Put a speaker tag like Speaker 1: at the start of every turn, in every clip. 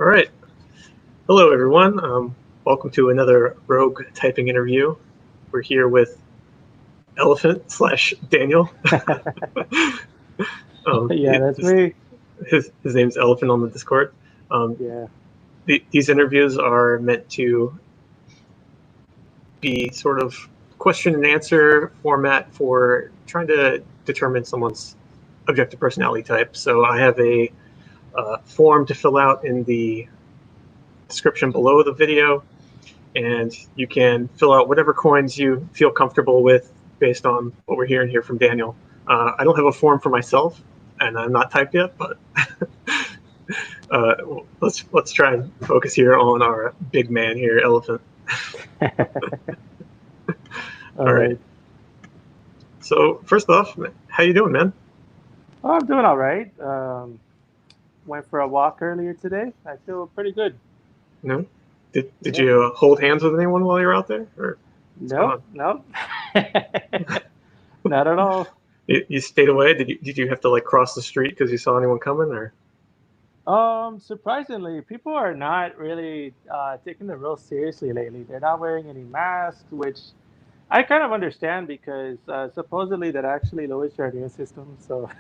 Speaker 1: All right. Hello, everyone. Welcome to another Rogue typing interview. We're here with Elephant/Daniel.
Speaker 2: Yeah, that's me.
Speaker 1: His name's Elephant on the Discord.
Speaker 2: Yeah.
Speaker 1: These interviews are meant to be sort of question and answer format for trying to determine someone's objective personality type. So I have a form to fill out in the description below the video, and you can fill out whatever coins you feel comfortable with based on what we're hearing here from Daniel. I don't have a form for myself, and I'm not typed yet, but let's try and focus here on our big man here, Elephant.
Speaker 2: All right.
Speaker 1: So first off, how you doing, man?
Speaker 2: Oh, I'm doing all right. Went for a walk earlier today. I feel pretty good.
Speaker 1: No, did
Speaker 2: Yeah.
Speaker 1: you hold hands with anyone while you were out there, or what's going
Speaker 2: Nope.
Speaker 1: on?
Speaker 2: Nope. Not at all.
Speaker 1: You stayed away. Did you have to like cross the street because you saw anyone coming, or?
Speaker 2: Surprisingly, people are not really taking it real seriously lately. They're not wearing any masks, which I kind of understand because supposedly that actually lowers your immune system. So,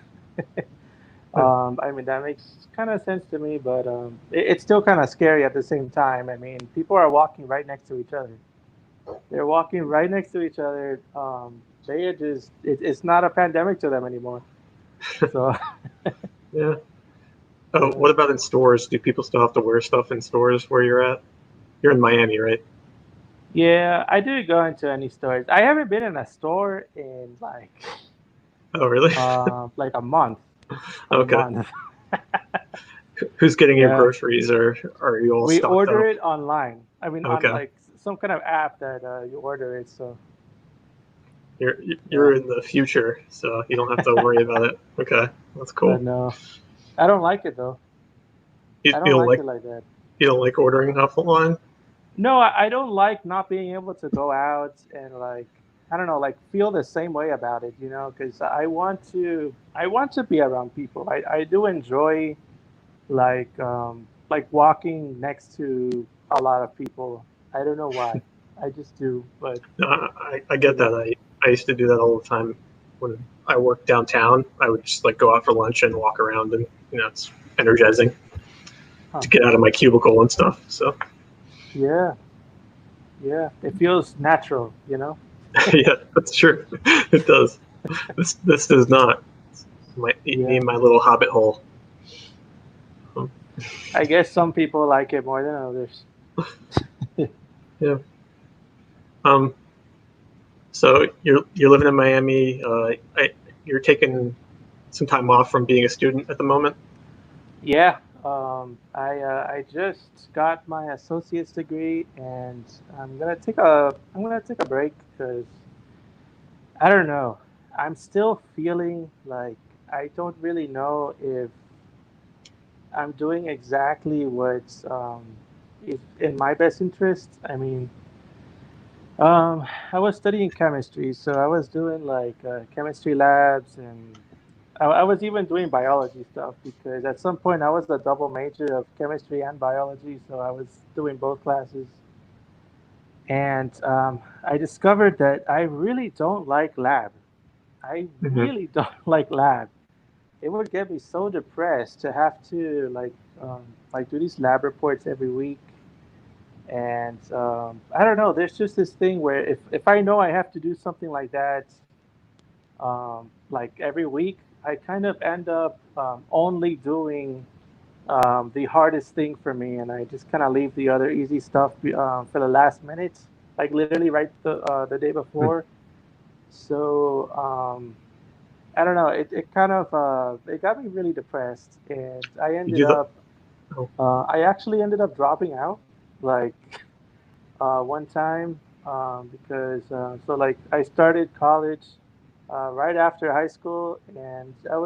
Speaker 2: I mean, that makes kind of sense to me, but it's still kind of scary at the same time. I mean, people are walking right next to each other. They're walking right next to each other. They are just, it's not a pandemic to them anymore. So,
Speaker 1: Yeah. Oh,
Speaker 2: yeah.
Speaker 1: what about in stores? Do people still have to wear stuff in stores where you're at? You're in Miami, right?
Speaker 2: Yeah, I do go into any stores. I haven't been in a store in
Speaker 1: Oh, really?
Speaker 2: like a month. A
Speaker 1: Okay.
Speaker 2: month.
Speaker 1: Who's getting your
Speaker 2: Yeah.
Speaker 1: groceries, or are you all
Speaker 2: We
Speaker 1: stocked
Speaker 2: order
Speaker 1: up?
Speaker 2: it online. I mean, on
Speaker 1: Okay.
Speaker 2: like some kind of app that you order it. So
Speaker 1: You're
Speaker 2: yeah,
Speaker 1: you're in the future, so you don't have to worry about it. Okay, that's
Speaker 2: but
Speaker 1: cool.
Speaker 2: no, I don't like it though.
Speaker 1: You,
Speaker 2: I
Speaker 1: you
Speaker 2: don't
Speaker 1: don't
Speaker 2: like
Speaker 1: like
Speaker 2: it like that.
Speaker 1: you don't like ordering off the line?
Speaker 2: No, I don't like not being able to go out and like I don't know, like feel the same way about it. Because I want to be around people. I do enjoy like walking next to a lot of people. I don't know why. I just do, but
Speaker 1: No, I get
Speaker 2: yeah.
Speaker 1: that. I used to do that all the time when I worked downtown. I would just like go out for lunch and walk around, and it's energizing
Speaker 2: Huh.
Speaker 1: to get out of my cubicle and stuff. So
Speaker 2: Yeah. Yeah, it feels natural.
Speaker 1: yeah, that's true. It does. This does not. Me
Speaker 2: Yeah.
Speaker 1: and my little hobbit hole.
Speaker 2: I guess some people like it more than others.
Speaker 1: Yeah. Um. So you're living in Miami. You're taking some time off from being a student at the moment.
Speaker 2: Yeah. I just got my associate's degree, and I'm gonna take a break because I don't know. I'm still feeling like I don't really know if I'm doing exactly what's is in my best interest. I mean, I was studying chemistry, so I was doing like chemistry labs, and I was even doing biology stuff because at some point I was a double major of chemistry and biology, so I was doing both classes. And I discovered that I really don't like lab. I
Speaker 1: Hmm.
Speaker 2: really don't like lab. It would get me so depressed to have to like do these lab reports every week. And I don't know. There's just this thing where if I know I have to do something like that, like every week, I kind of end up only doing the hardest thing for me, and I just kind of leave the other easy stuff for the last minute, like literally right the day before. So I don't know. It kind of it got me really depressed, and
Speaker 1: You do the. Oh.
Speaker 2: I actually ended up dropping out, like one time because so like I started college right after high school, and I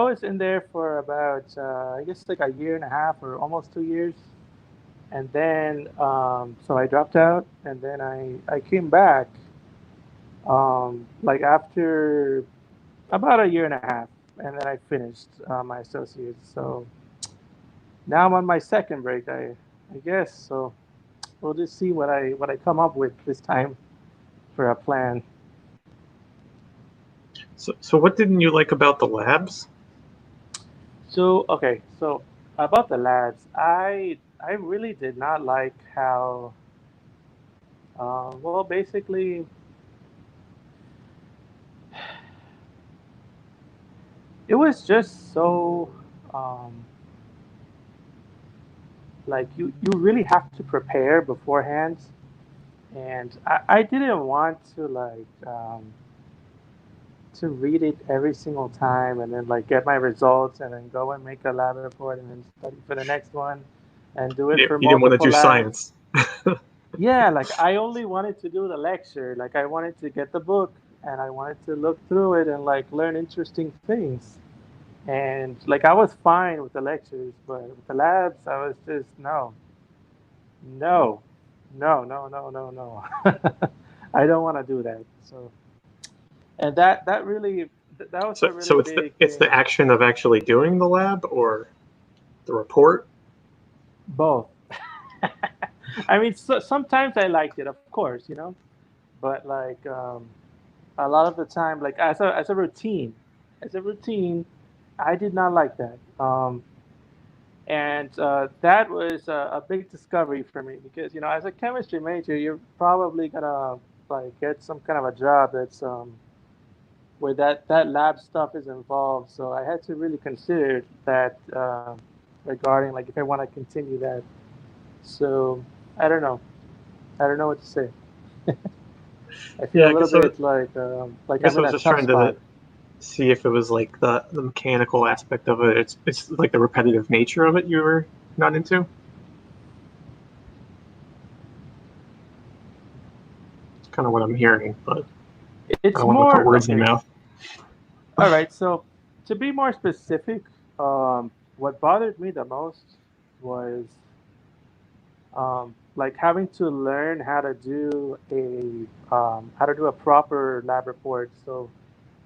Speaker 2: was in there for about I guess like a year and a half or almost 2 years, and then so I dropped out, and then I came back like after about a year and a half, and then I finished my associates. So now I'm on my second break, I guess. So we'll just see what I come up with this time for a plan.
Speaker 1: So what didn't you like about the labs?
Speaker 2: So okay, so about the labs, I really did not like how well basically it was just so um, like you really have to prepare beforehand, and I didn't want to read it every single time and then like get my results and then go and make a lab report and then study for the next one and do it for
Speaker 1: You didn't want to
Speaker 2: multiple
Speaker 1: do
Speaker 2: labs.
Speaker 1: science.
Speaker 2: Yeah, like I only wanted to do the lecture. Like I wanted to get the book and I wanted to look through it and like learn interesting things. And like I was fine with the lectures, but with the labs, I was just no, no, no, no, no, no, no. I don't want to do that. So, and that really that was
Speaker 1: So
Speaker 2: a really
Speaker 1: so
Speaker 2: big
Speaker 1: it's the
Speaker 2: thing.
Speaker 1: action of actually doing the lab or the report.
Speaker 2: Both. I mean, sometimes I liked it, of course, but like a lot of the time, like as a routine, I did not like that. And that was a big discovery for me because as a chemistry major, you're probably gonna like get some kind of a job that's where that lab stuff is involved. So I had to really consider that regarding like if I want to continue that. So I don't know. I don't know what to say. I feel
Speaker 1: Yeah,
Speaker 2: a
Speaker 1: I
Speaker 2: little
Speaker 1: guess
Speaker 2: bit like I'm
Speaker 1: I
Speaker 2: in
Speaker 1: was
Speaker 2: a
Speaker 1: just
Speaker 2: tough
Speaker 1: trying to
Speaker 2: spot.
Speaker 1: see if it was like the mechanical aspect of it. It's like the repetitive nature of it you were not into. It's kind of what I'm hearing, but I
Speaker 2: It's
Speaker 1: don't want to put
Speaker 2: more
Speaker 1: words in
Speaker 2: okay.
Speaker 1: your mouth.
Speaker 2: All right. So to be more specific, what bothered me the most was like having to learn how to do a proper lab report. So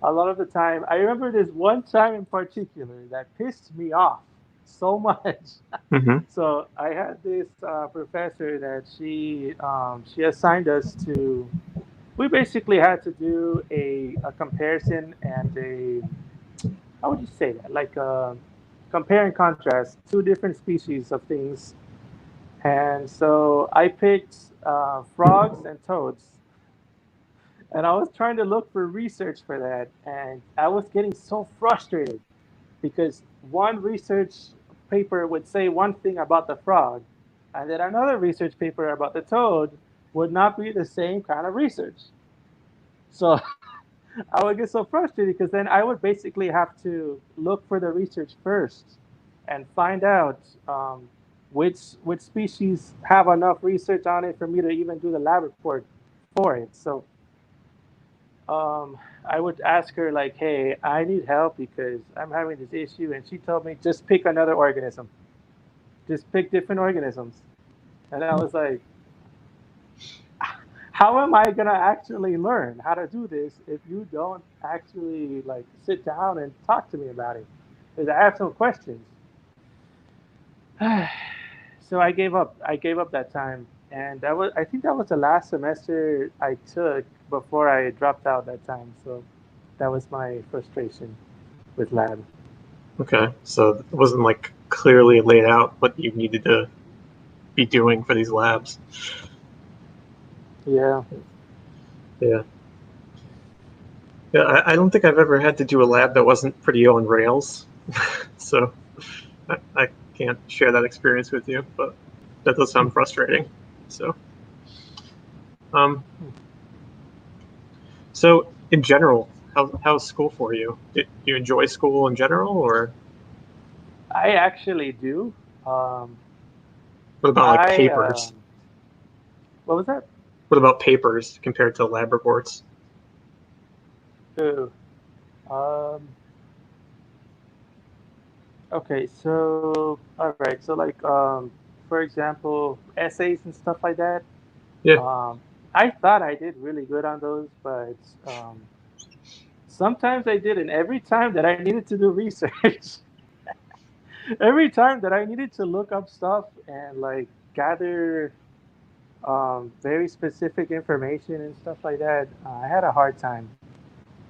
Speaker 2: a lot of the time, I remember this one time in particular that pissed me off so much.
Speaker 1: Hmm.
Speaker 2: So I had this professor that she assigned us to. We basically had to do a comparison and a how would you say that? Like compare and contrast two different species of things. And so I picked frogs and toads, and I was trying to look for research for that, and I was getting so frustrated because one research paper would say one thing about the frog, and then another research paper about the toad would not be the same kind of research. So I would get so frustrated because then I would basically have to look for the research first and find out which species have enough research on it for me to even do the lab report for it. So I would ask her like, "Hey, I need help because I'm having this issue," and she told me just pick another organism, just pick different organisms, and I was like, how am I gonna actually learn how to do this if you don't actually like sit down and talk to me about it? Because I have some questions. So I gave up. I gave up that time, and I think that was the last semester I took before I dropped out that time. So that was my frustration with lab.
Speaker 1: Okay, so it wasn't like clearly laid out what you needed to be doing for these labs.
Speaker 2: Yeah.
Speaker 1: Yeah. Yeah, I don't think I've ever had to do a lab that wasn't pretty on rails, so I can't share that experience with you. But that does sound frustrating. So, um, so in general, how's school for you? Do you enjoy school in general, or
Speaker 2: I actually do. Um,
Speaker 1: what about like
Speaker 2: I
Speaker 1: papers?
Speaker 2: what was that?
Speaker 1: What about papers compared to lab reports?
Speaker 2: Ooh, um, Okay, so all right, so like for example, essays and stuff like that.
Speaker 1: Yeah.
Speaker 2: Um, I thought I did really good on those, but sometimes I didn't. Every time that I needed to do research, every time that I needed to look up stuff and like gather very specific information and stuff like that, I had a hard time.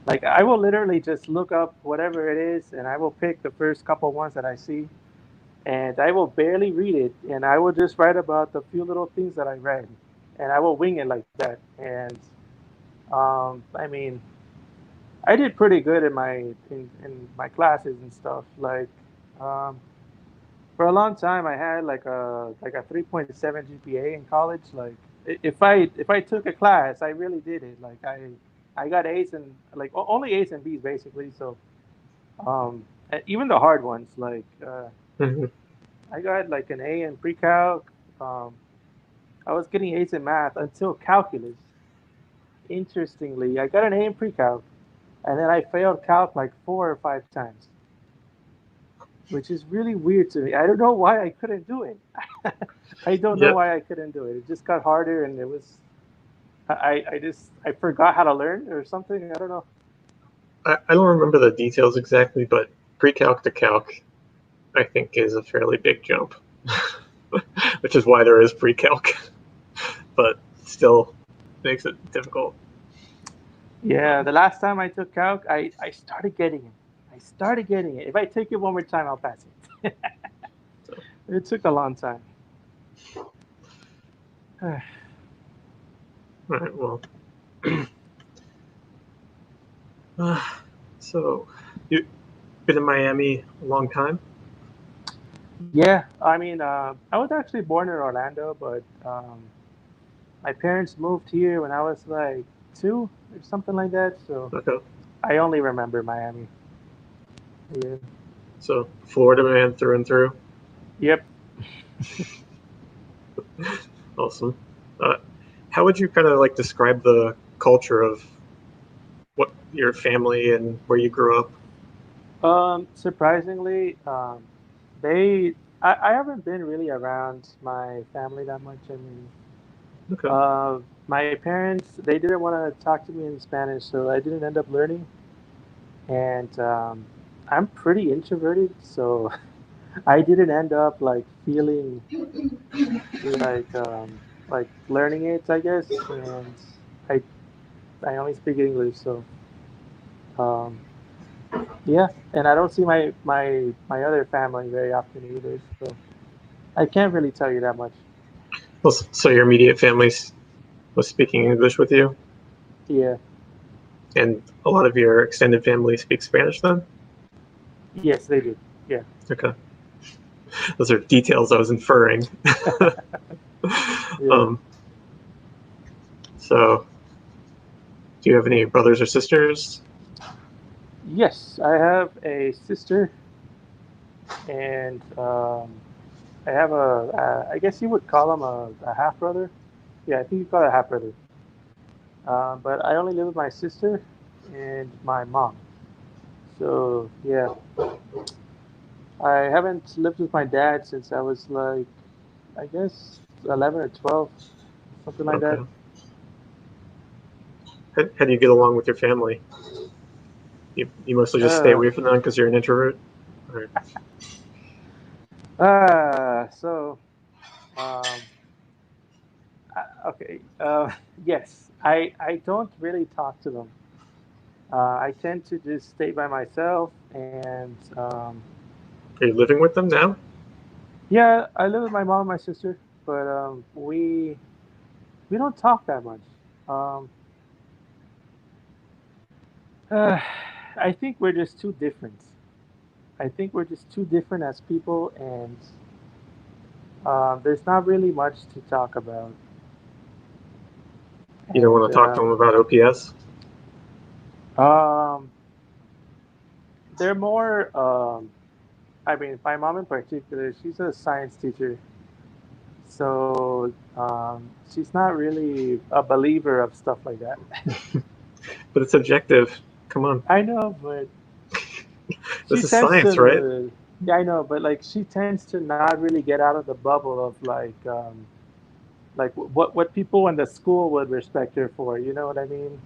Speaker 2: Like I will literally just look up whatever it is, and I will pick the first couple ones that I see, and I will barely read it, and I will just write about the few little things that I read, and I will wing it like that. And I mean, I did pretty good in my classes and stuff. Like um, for a long time, I had like a 3.7 GPA in college. Like if I took a class, I really did it. Like I got A's and like only A's and B's basically. So even the hard ones, like
Speaker 1: Mhm.
Speaker 2: I got like an A in pre-calc. Um, I was getting A's in math until calculus. Interestingly, I got an A in pre-calc, and then I failed calc like 4 or 5 times, which is really weird to me. I don't know why I couldn't do it. I don't know
Speaker 1: Yeah,
Speaker 2: why I couldn't do it. It just got harder, and it was I forgot how to learn or something. I don't know.
Speaker 1: I don't remember the details exactly, but pre-calc to calc, I think, is a fairly big jump, which is why there is pre-calc, but still makes it difficult.
Speaker 2: Yeah,
Speaker 1: Um,
Speaker 2: the last time I took calc, I started getting it. I started getting it. If I take it one more time, I'll pass it.
Speaker 1: so,
Speaker 2: It took a long time.
Speaker 1: all right, well, uh, so you've been in Miami a long time?
Speaker 2: Yeah, I mean, I was actually born in Orlando, but my parents moved here when I was like 2 or something like that. So
Speaker 1: Okay,
Speaker 2: I only remember Miami. Yeah.
Speaker 1: so Florida man through and through.
Speaker 2: Yep.
Speaker 1: Awesome. Uh, how would you kind of like describe the culture of what your family and where you grew up?
Speaker 2: Surprisingly, they I haven't been really around my family that much. I mean,
Speaker 1: Okay.
Speaker 2: my parents they didn't want to talk to me in Spanish, so I didn't end up learning. And I'm pretty introverted, so I didn't end up like feeling like learning it, I guess. And I I only speak English, so um, yeah. And I don't see my other family very often either, so I can't really tell you that much.
Speaker 1: Well, so your immediate family was speaking English with you,
Speaker 2: Yeah.
Speaker 1: and a lot of your extended family speaks Spanish then?
Speaker 2: Yes, they do. Yeah.
Speaker 1: Okay. Those are details I was inferring.
Speaker 2: Yeah.
Speaker 1: um, so, do you have any brothers or sisters?
Speaker 2: Yes, I have a sister, and I have I guess you would call him a half brother. Yeah, I think you call it a half brother. But I only live with my sister and my mom. So yeah, I haven't lived with my dad since I was like, I guess 11 or 12, something like that.
Speaker 1: Okay. How do you get along with your family? You mostly just stay
Speaker 2: Uh,
Speaker 1: away from them because you're an introvert? Or,
Speaker 2: so um, okay, yes, I don't really talk to them. I tend to just stay by myself, and
Speaker 1: are you living with them now?
Speaker 2: yeah, I live with my mom and my sister, but we don't talk that much. Um, uh, I think we're just too different. I think we're just too different as people, and there's not really much to talk about.
Speaker 1: You don't
Speaker 2: And
Speaker 1: want to talk to them about OPS?
Speaker 2: um, they're more. I mean, my mom in particular, she's a science teacher, so she's not really a believer of stuff like that.
Speaker 1: But it's objective. Come on.
Speaker 2: I know, but she
Speaker 1: This is
Speaker 2: tends
Speaker 1: science, right?
Speaker 2: to. Yeah, I know, but like she tends to not really get out of the bubble of like what people in the school would respect her for. You know what I mean?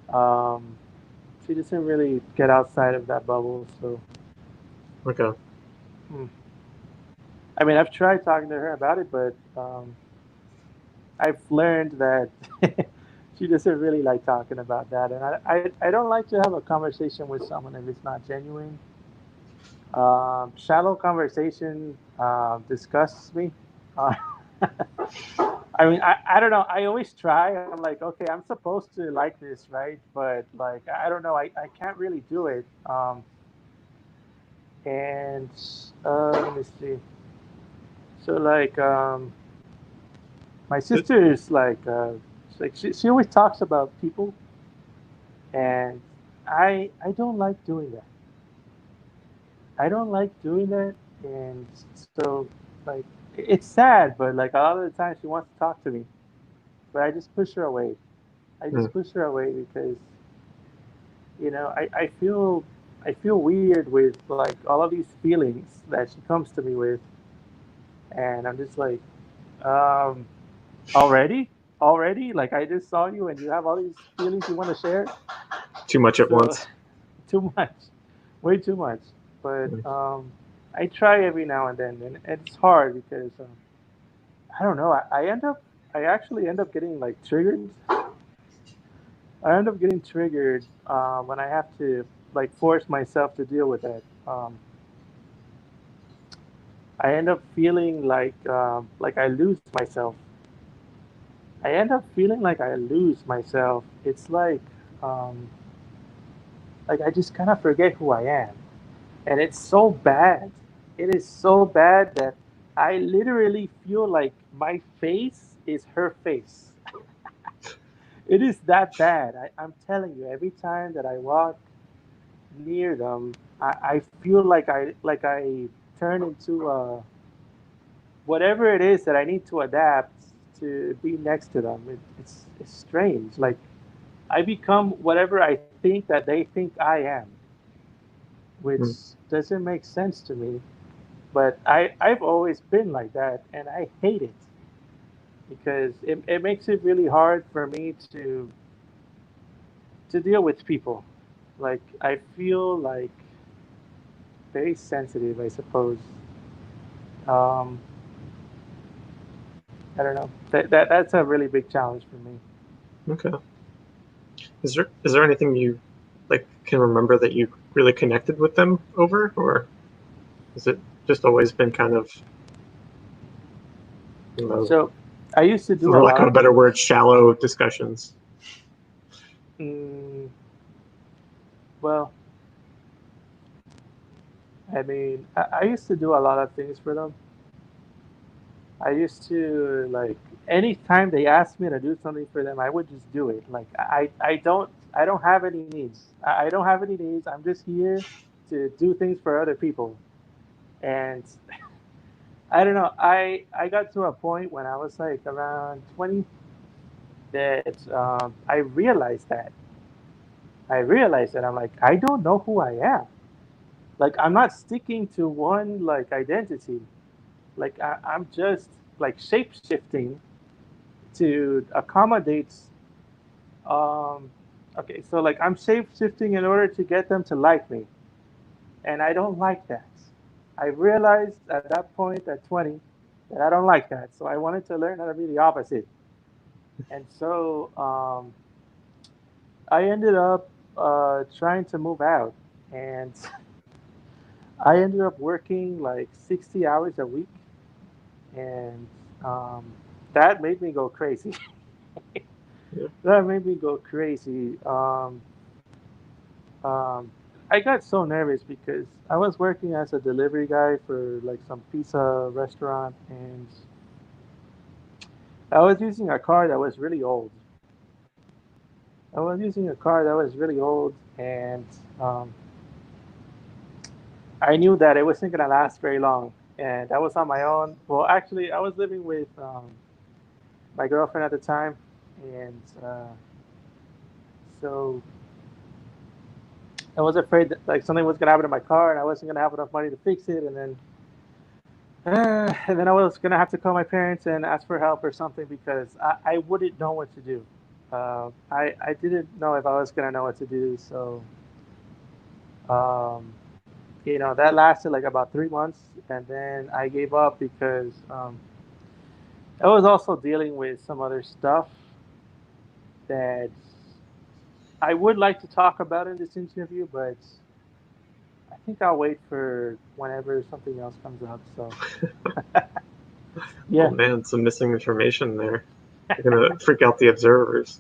Speaker 2: Um, she doesn't really get outside of that bubble. So
Speaker 1: Okay.
Speaker 2: Hmm. I mean, I've tried talking to her about it, but I've learned that she doesn't really like talking about that, and I don't like to have a conversation with someone if it's not genuine. Shallow conversation disgusts me. Uh, I mean, I don't know. I always try. I'm like, okay, I'm supposed to like this, right? But like, I don't know. I can't really do it. And let me see. So like, my sister is like she always talks about people, and I don't like doing that. I don't like doing that, and so like it's sad, but like a lot of the time she wants to talk to me, but I just push her away. I
Speaker 1: Mm.
Speaker 2: just push her away because I feel weird with like all of these feelings that she comes to me with, and I'm just like, um, already, already, like I just saw you and you have all these feelings you want to share,
Speaker 1: Too much at
Speaker 2: so
Speaker 1: once.
Speaker 2: too much, way too much. But
Speaker 1: Mm.
Speaker 2: I try every now and then, and it's hard because I don't know. I actually end up getting like triggered. I end up getting triggered when I have to like force myself to deal with that. I end up feeling like I lose myself. I end up feeling like I lose myself. It's um, like I just kind of forget who I am, and it's so bad. It is so bad that I literally feel like my face is her face. It is that bad. I'm telling you, every time that I walk near them, I feel like I turn into whatever it is that I need to adapt to be next to them. It's strange. Like I become whatever I think that they think I am, which
Speaker 1: Mm.
Speaker 2: doesn't make sense to me. But I've always been like that, and I hate it because it makes it really hard for me to deal with people. Like I feel like very sensitive, I suppose. Um, I don't know. That's a really big challenge for me.
Speaker 1: Okay. Is there anything you like can remember that you really connected with them over, or has it just always been kind of, you know,
Speaker 2: So I used to do a
Speaker 1: for lack
Speaker 2: lot
Speaker 1: of a
Speaker 2: of
Speaker 1: better
Speaker 2: things.
Speaker 1: word, shallow discussions?
Speaker 2: Mm, well, I mean, I used to do a lot of things for them. I used to like anytime they asked me to do something for them, I would just do it. Like I don't have any needs. I don't have any needs. I'm just here to do things for other people. And I don't know. I got to a point when I was like around 20 that I realized that I'm like I don't know who I am. Like I'm not sticking to one like identity. Like I'm just like shape shifting to accommodate. Um, okay, so like I'm shape shifting in order to get them to like me, and I don't like that. I realized at that point at 20 that I don't like that. So I wanted to learn how to be the opposite, and so I ended up trying to move out, and I ended up working like 60 hours a week, and um, that made me go crazy.
Speaker 1: Yeah.
Speaker 2: That made me go crazy. Um, I got so nervous because I was working as a delivery guy for like some pizza restaurant, and I was using a car that was really old. I was using a car that was really old, and um, I knew that it wasn't gonna last very long. And I was on my own. Well, actually, I was living with my girlfriend at the time, and so I was afraid that like something was gonna happen to my car, and I wasn't gonna have enough money to fix it, and then I was gonna have to call my parents and ask for help or something because I wouldn't know what to do. I didn't know if I was gonna know what to do, so um, that lasted like about 3 months, and then I gave up because I was also dealing with some other stuff that I would like to talk about in this interview, but I think I'll wait for whenever something else comes up. So,
Speaker 1: Oh
Speaker 2: yeah.
Speaker 1: man, some missing information there. You're gonna freak out the observers.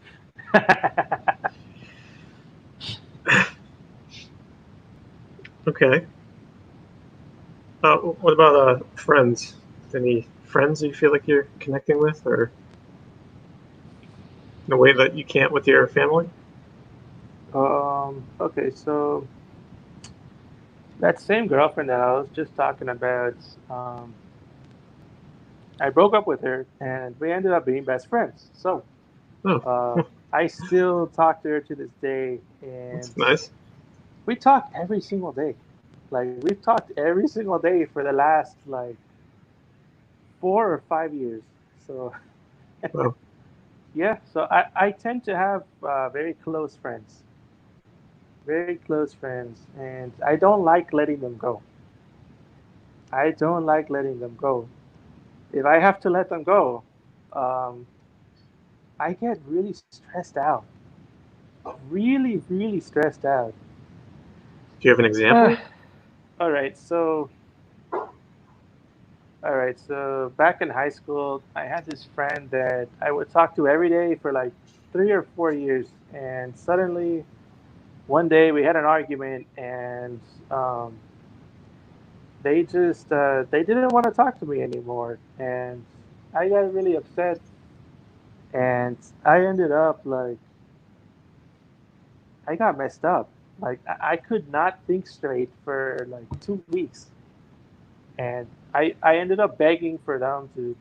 Speaker 1: Okay. What about friends? Any friends you feel like you're connecting with, or in a way that you can't with your family?
Speaker 2: Okay, so that same girlfriend that I was just talking about, I broke up with her, and we ended up being best friends. So,
Speaker 1: Oh,
Speaker 2: uh, I still talk to her to this day, and
Speaker 1: that's nice.
Speaker 2: we talk every single day. Like we've talked every single day for the last like 4 or 5 years. So
Speaker 1: Well,
Speaker 2: yeah, so I tend to have very close friends, very close friends, and I don't like letting them go. I don't like letting them go. If I have to let them go, um, I get really stressed out. Really, really stressed out.
Speaker 1: do you have an
Speaker 2: Uh,
Speaker 1: example?
Speaker 2: all right, so back in high school, I had this friend that I would talk to every day for like 3 or 4 years, and suddenly one day we had an argument, and um, they didn't want to talk to me anymore, and I got really upset, and I ended up like I got messed up. Like I could not think straight for like 2 weeks, and I ended up begging for them to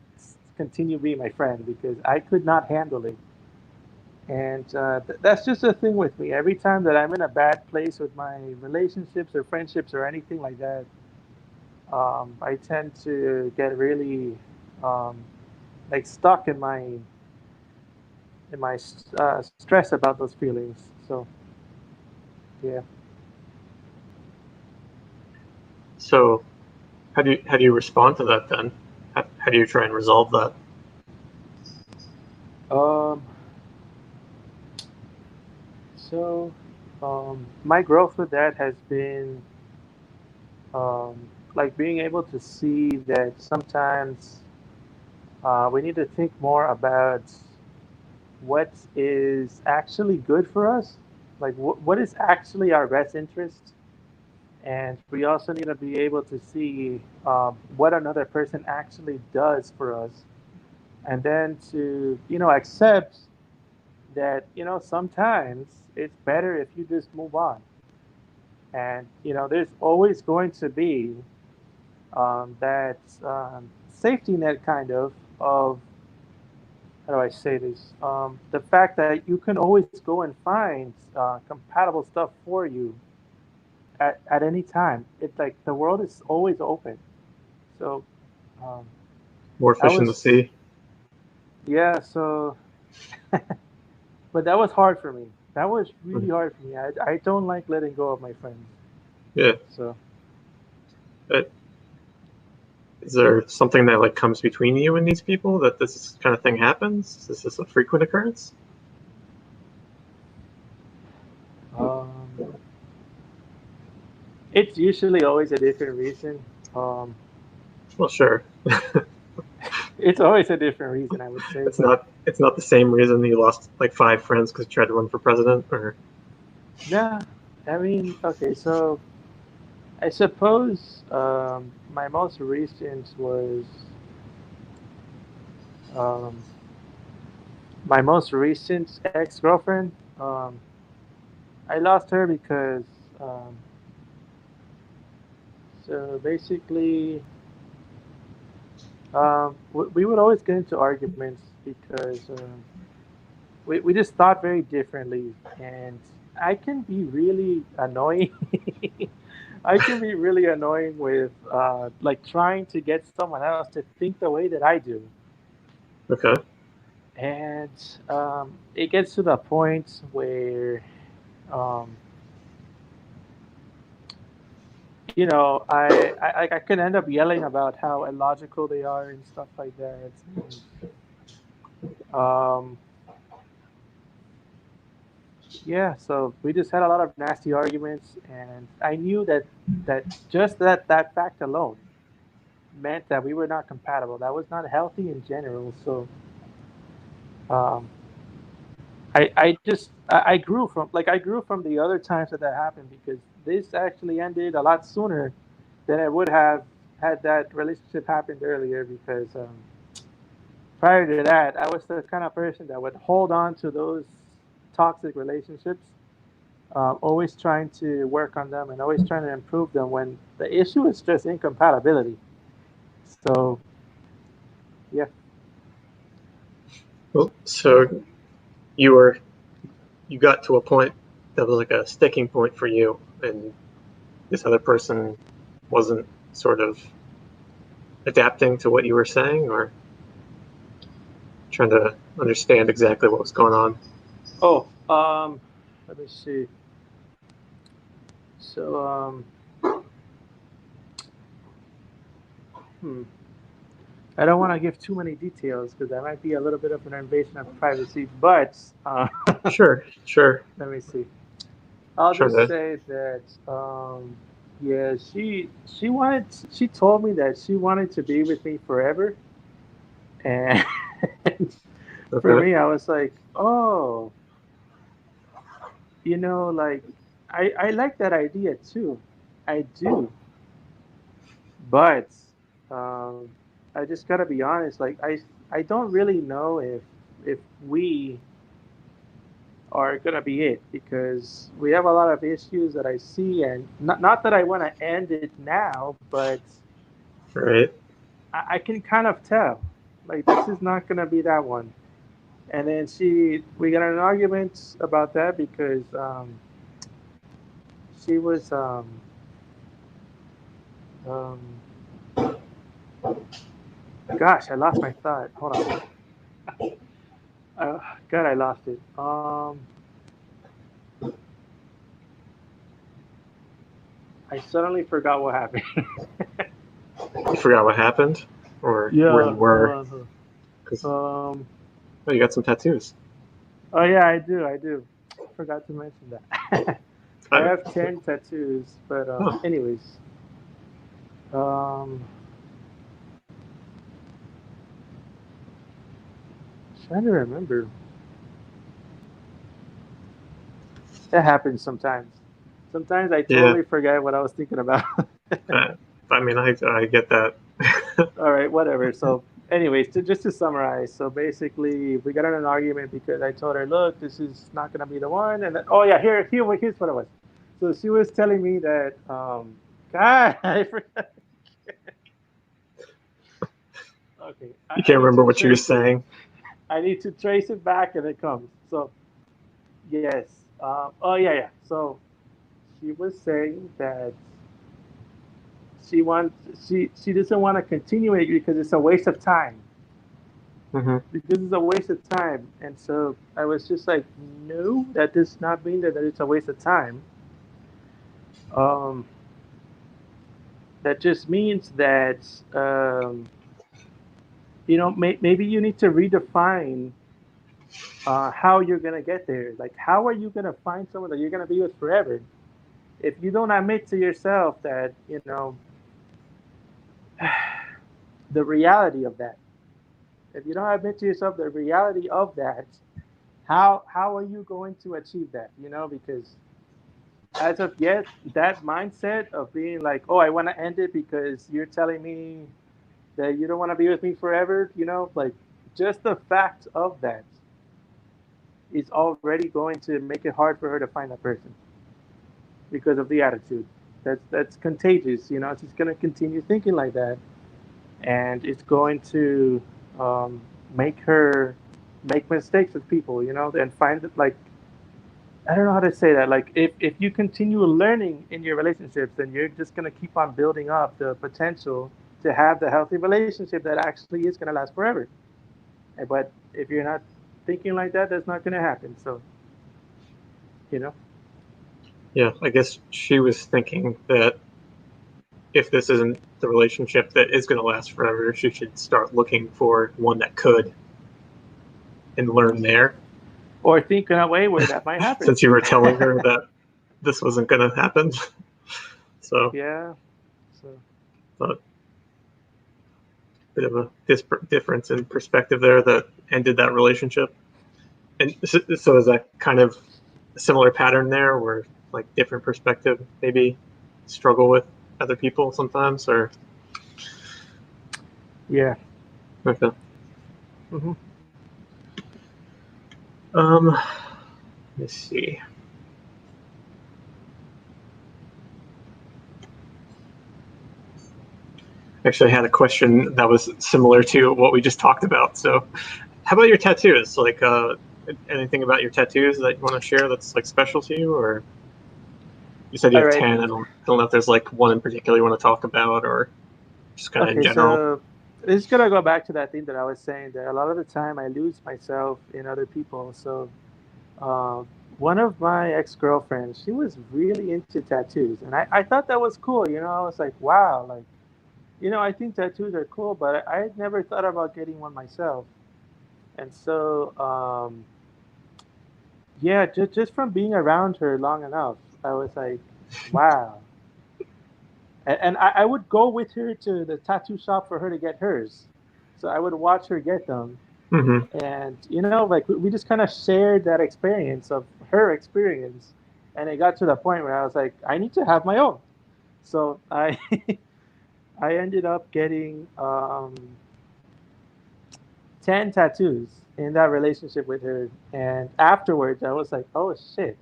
Speaker 2: continue being my friend because I could not handle it. And that's just the thing with me. Every time that I'm in a bad place with my relationships or friendships or anything like that, I tend to get really um, like stuck in my stress about those feelings. So yeah.
Speaker 1: So, how do you respond to that then? How do you try and resolve that?
Speaker 2: Um, so my growth with that has been um, like being able to see that sometimes we need to think more about what is actually good for us, like what is actually our best interest. And we also need to be able to see what another person actually does for us. And then to, accept that, sometimes it's better if you just move on. And, there's always going to be that safety net kind of how do I say this? The fact that you can always go and find compatible stuff for you at any time. It's like the world is always open. So um,
Speaker 1: More
Speaker 2: I
Speaker 1: fish in the
Speaker 2: was,
Speaker 1: sea.
Speaker 2: yeah. So, but that was hard for me. That was really
Speaker 1: Mhm.
Speaker 2: hard for me. I don't like letting go of my friends.
Speaker 1: Yeah.
Speaker 2: So,
Speaker 1: Uh, Is there something that like comes between you and these people that this kind of thing happens? Is this a frequent occurrence?
Speaker 2: um, it's usually always a different reason. Um,
Speaker 1: Well, sure.
Speaker 2: it's always a different reason, I would say.
Speaker 1: It's
Speaker 2: But
Speaker 1: not the same reason you lost like five friends because you tried to run for president, or
Speaker 2: yeah, I mean, okay. So I suppose my most recent was um, my most recent ex-girlfriend. I lost her because um, so basically we would always get into arguments because we just thought very differently, and I can be really annoying. I can be really annoying with like trying to get someone else to think the way that I do.
Speaker 1: okay,
Speaker 2: And it gets to the point where um, you know, I can end up yelling about how illogical they are and stuff like that. And, yeah, so we just had a lot of nasty arguments, and I knew that just that fact alone meant that we were not compatible. That was not healthy in general. So um, I grew from the other times that happened because this actually ended a lot sooner than it would have had that relationship happened earlier. Because prior to that, I was the kind of person that would hold on to those toxic relationships, always trying to work on them and always trying to improve them when the issue is just incompatibility. So yeah.
Speaker 1: Well, so you were you got to a point that was like a sticking point for you, and this other person wasn't sort of adapting to what you were saying, or trying to understand exactly what was going on.
Speaker 2: Oh, let me see. So hmm. I don't want to give too many details because that might be a little bit of an invasion of privacy. But
Speaker 1: Sure, sure.
Speaker 2: let me see. I'll
Speaker 1: Trying
Speaker 2: just
Speaker 1: to.
Speaker 2: say that yeah, she told me that she wanted to be with me forever, and for
Speaker 1: Okay.
Speaker 2: me, I was like, oh, you know, like I like that idea too. I do, but um, I just gotta be honest. Like I don't really know if we are gonna be it because we have a lot of issues that I see, and not that I want to end it now, but
Speaker 1: Right.
Speaker 2: I can kind of tell, like this is not gonna be that one. And then we got in an argument about that because she was um, gosh, I lost my thought. Hold on. God, I lost it. I suddenly forgot what happened.
Speaker 1: You forgot what happened, or where
Speaker 2: Yeah,
Speaker 1: you
Speaker 2: hold
Speaker 1: were,
Speaker 2: on. Hold
Speaker 1: because
Speaker 2: on.
Speaker 1: oh, you got some tattoos.
Speaker 2: Oh yeah, I do. I do. Forgot to mention that. I
Speaker 1: I,
Speaker 2: have 10 tattoos, but
Speaker 1: oh,
Speaker 2: anyways, um, trying to remember. That happens sometimes. Sometimes I
Speaker 1: yeah.
Speaker 2: totally forget what I was thinking about.
Speaker 1: Uh, I mean, I get that.
Speaker 2: All right, whatever. So, anyways, just to summarize, so basically, we got in an argument because I told her, "Look, this is not gonna be the one." And then, oh yeah, here's what it was. So she was telling me that, God, I forgot. Okay,
Speaker 1: You
Speaker 2: I
Speaker 1: can't
Speaker 2: need
Speaker 1: remember
Speaker 2: to
Speaker 1: what you were
Speaker 2: trace it.
Speaker 1: saying.
Speaker 2: I need to trace it back, and it comes. So yes. Oh yeah, yeah. So she was saying that she wants she doesn't want to continue it because it's a waste of time.
Speaker 1: Hmm.
Speaker 2: Because it's a waste of time. And so I was just like, no, that does not mean that it's a waste of time. Um, that just means that, maybe you need to redefine how you're going to get there. Like, how are you going to find someone that you're going to be with forever? If you don't admit to yourself that, the reality of that, if you don't admit to yourself the reality of that, how are you going to achieve that? Because as of yet, that mindset of being like, oh, I want to end it because you're telling me that you don't want to be with me forever, like just the fact of that is already going to make it hard for her to find that person because of the attitude. That's contagious, She's going to continue thinking like that, and it's going to um, make her make mistakes with people, and find it like I don't know how to say that. Like, if you continue learning in your relationships, then you're just gonna keep on building up the potential to have the healthy relationship that actually is gonna last forever. But if you're not thinking like that, that's not gonna happen. So, you know.
Speaker 1: Yeah, I guess she was thinking that if this isn't the relationship that is going to last forever, she should start looking for one that could and learn there.
Speaker 2: Or think in a way where that might happen.
Speaker 1: Since you were telling her that this wasn't going to happen. So
Speaker 2: yeah. So
Speaker 1: a bit of a difference in perspective there that ended that relationship. And so is that kind of a similar pattern there where like different perspective maybe struggle with other people sometimes, or?
Speaker 2: Yeah.
Speaker 1: Okay.
Speaker 2: Mm-hmm.
Speaker 1: Let's see. Actually, I had a question that was similar to what we just talked about. So, how about your tattoos? Like, anything about your tattoos that you want to share that's like special to you, or you said you
Speaker 2: All
Speaker 1: have
Speaker 2: right.
Speaker 1: 10. I don't know if there's like one in particular you want to talk about, or just kind of in
Speaker 2: Okay,
Speaker 1: general.
Speaker 2: so it's gonna go back to that thing that I was saying that a lot of the time I lose myself in other people. So uh, one of my ex-girlfriends, she was really into tattoos, and I thought that was cool. I was like, wow, like I think tattoos are cool, but I had never thought about getting one myself. And so yeah, just from being around her long enough, I was like, wow. And I would go with her to the tattoo shop for her to get hers. So I would watch her get them.
Speaker 1: Mm-hmm.
Speaker 2: And, like we just kind of shared that experience of her experience. And it got to the point where I was like, I need to have my own. So I, I ended up getting 10 tattoos in that relationship with her. And afterwards, I was like, oh shit,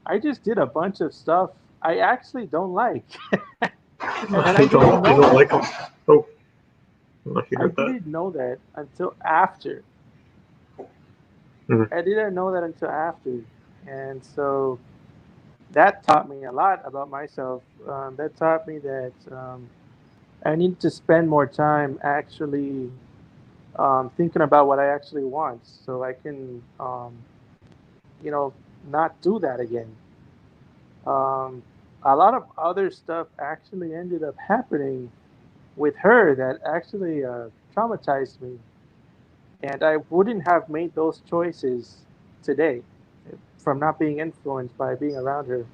Speaker 2: I just did a bunch of stuff I actually don't like. And I didn't
Speaker 1: You
Speaker 2: know
Speaker 1: don't
Speaker 2: that.
Speaker 1: like them. Oh, I don't know if you
Speaker 2: I
Speaker 1: heard that.
Speaker 2: didn't know that until after.
Speaker 1: Mm-hmm.
Speaker 2: I didn't know that until after. And so that taught me a lot about myself. That taught me that I need to spend more time actually thinking about what I actually want so I can, you know, not do that again. Um, a lot of other stuff actually ended up happening with her that actually traumatized me. And I wouldn't have made those choices today from not being influenced by being around her.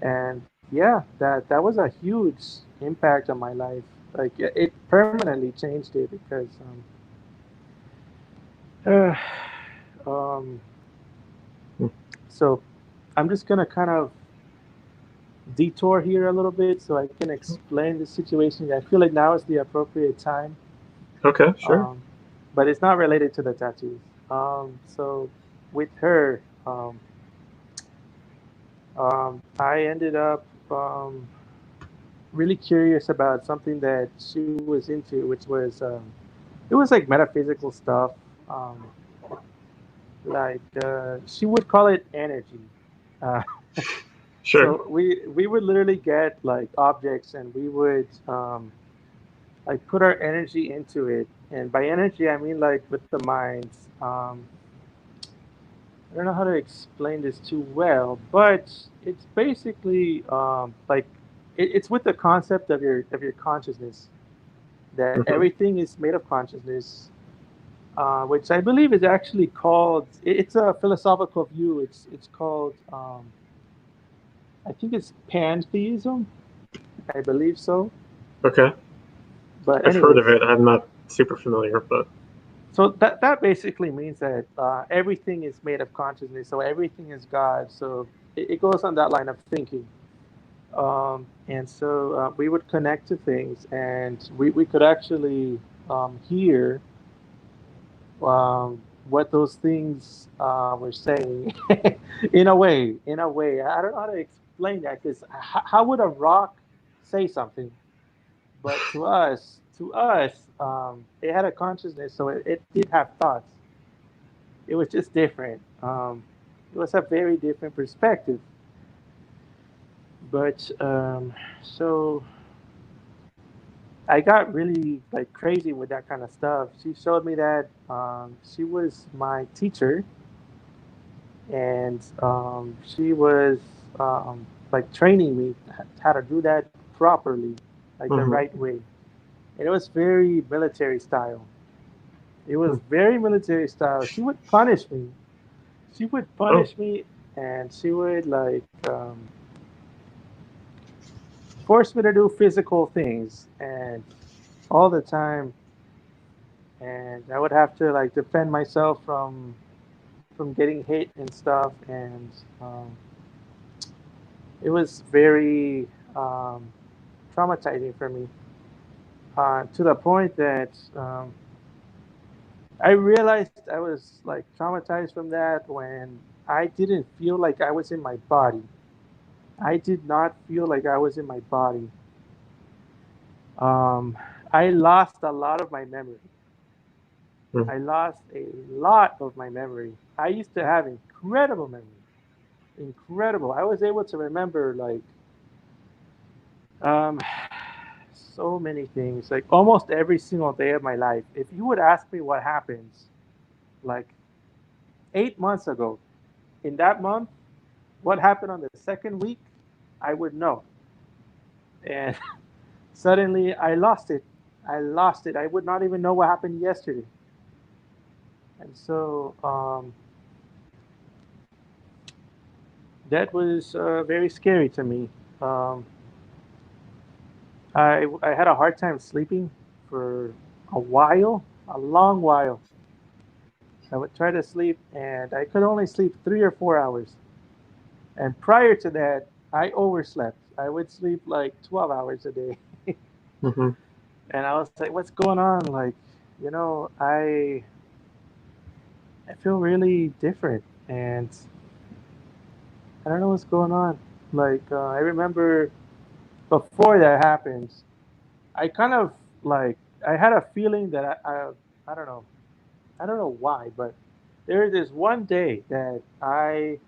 Speaker 2: And yeah, that was a huge impact on my life. Like it permanently changed it because um, so I'm just gonna kind of detour here a little bit so I can explain the situation. I feel like now is the appropriate time,
Speaker 1: Okay, sure.
Speaker 2: um, but it's not related to the tattoos. So with her, I ended up really curious about something that she was into, which was it was like metaphysical stuff. Um, like she would call it energy. Uh,
Speaker 1: Sure.
Speaker 2: so we would literally get like objects and we would like put our energy into it. And by energy, I mean like with the mind. I don't know how to explain this too well, but it's basically like it's with the concept of your consciousness that
Speaker 1: Mm-hmm.
Speaker 2: everything is made of consciousness, which I believe is actually called. It's a philosophical view. It's called. I think it's pantheism. I believe so.
Speaker 1: Okay.
Speaker 2: But
Speaker 1: I've heard
Speaker 2: anyways,
Speaker 1: of it. I'm not super familiar, but
Speaker 2: so that basically means that everything is made of consciousness. So everything is God. So it goes on that line of thinking. And so we would connect to things, and we could actually hear what those things were saying in a way. In a way, I don't know how to explain that because how would a rock say something? But to us, it had a consciousness, so it did have thoughts. It was just different. It was a very different perspective. But so I got really like crazy with that kind of stuff. She showed me that she was my teacher, and she was like training me how to do that properly, like the right way. And it was very military style. It was very military style. She would punish me. She would
Speaker 1: Oh.
Speaker 2: punish me, and she would like force me to do physical things, and all the time. And I would have to like defend myself from getting hit and stuff. And it was very um, traumatizing for me, to the point that I realized I was like traumatized from that when I didn't feel like I was in my body. I did not feel like I was in my body. Um, I lost a lot of my memory. I lost a lot of my memory. I used to have incredible memory. Incredible. I was able to remember like um, so many things, like almost every single day of my life. If you would ask me what happens, like 8 months ago, in that month, what happened on the second week, I would know. And suddenly I lost it. I lost it. I would not even know what happened yesterday. And so that was very scary to me. Um, I had a hard time sleeping for a while, a long while. I would try to sleep, and I could only sleep 3 or 4 hours. And prior to that, I overslept. I would sleep like 12 hours a day.
Speaker 1: Mm-hmm.
Speaker 2: And I was like, what's going on? Like, you know, I feel really different, and I don't know what's going on. Like, I remember before that happens, I kind of like I had a feeling that I don't know, I don't know why, but there is this one day that I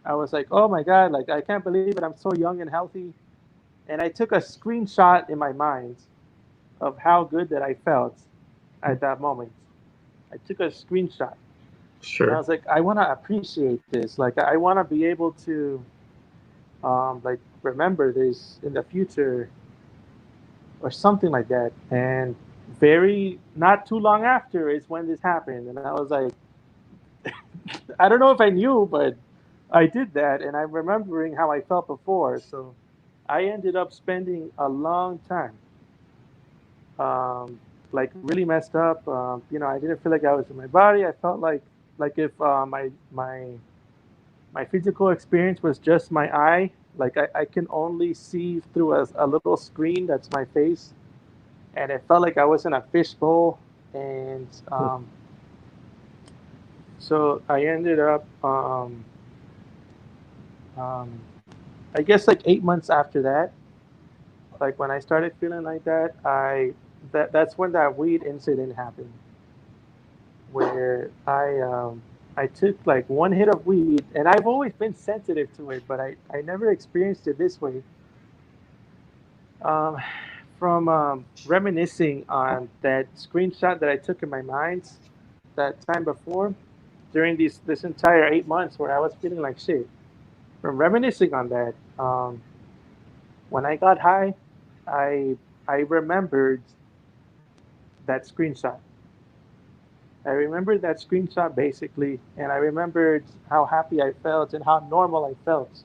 Speaker 2: was like, oh my god, like I can't believe it, I'm so young and healthy, and I took a screenshot in my mind of how good that I felt at that moment. I took a screenshot. And I
Speaker 1: Sure.
Speaker 2: was like, I want to appreciate this. Like, I want to be able to, like, remember this in the future or something like that. And very not too long after is when this happened, and I was like, I don't know if I knew, but I did that, and I'm remembering how I felt before. So I ended up spending a long time, um, like really messed up. I didn't feel like I was in my body. I felt like if my physical experience was just my eye. Like I can only see through a little screen that's my face, and it felt like I was in a fishbowl. And so I ended up, um, I guess, like 8 months after that. Like when I started feeling like that, that's when that weed incident happened, where I took like one hit of weed, and I've always been sensitive to it, but I never experienced it this way. Um, from reminiscing on that screenshot that I took in my mind that time before, during this entire 8 months where I was feeling like shit. From reminiscing on that, when I got high, I I remembered that screenshot. I remembered that screenshot basically, and I remembered how happy I felt and how normal I felt.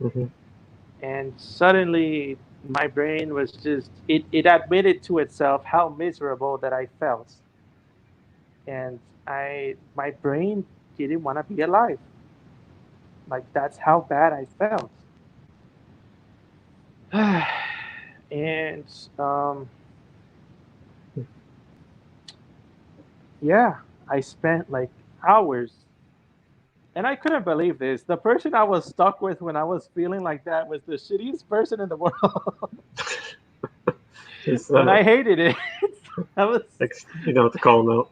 Speaker 1: Mm-hmm.
Speaker 2: And suddenly, my brain was just it admitted to itself how miserable that I felt, and my brain didn't want to be alive. Like that's how bad I felt. And um, yeah, I spent like hours. And I couldn't believe this. The person I was stuck with when I was feeling like that was the shittiest person in the world.
Speaker 1: It's
Speaker 2: And I hated it. I was
Speaker 1: like you don't have to call them out.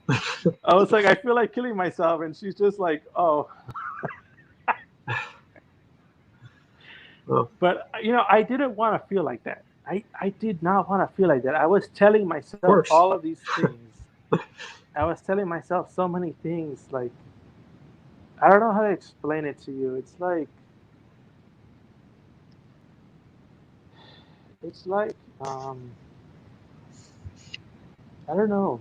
Speaker 2: I was like, I feel like killing myself, and she's just like, oh.
Speaker 1: Well,
Speaker 2: But I didn't want to feel like that. I did not want to feel like that. I was telling
Speaker 1: of
Speaker 2: myself
Speaker 1: course.
Speaker 2: all of these things. I was telling myself so many things. Like I don't know how to explain it to you. It's like I don't know.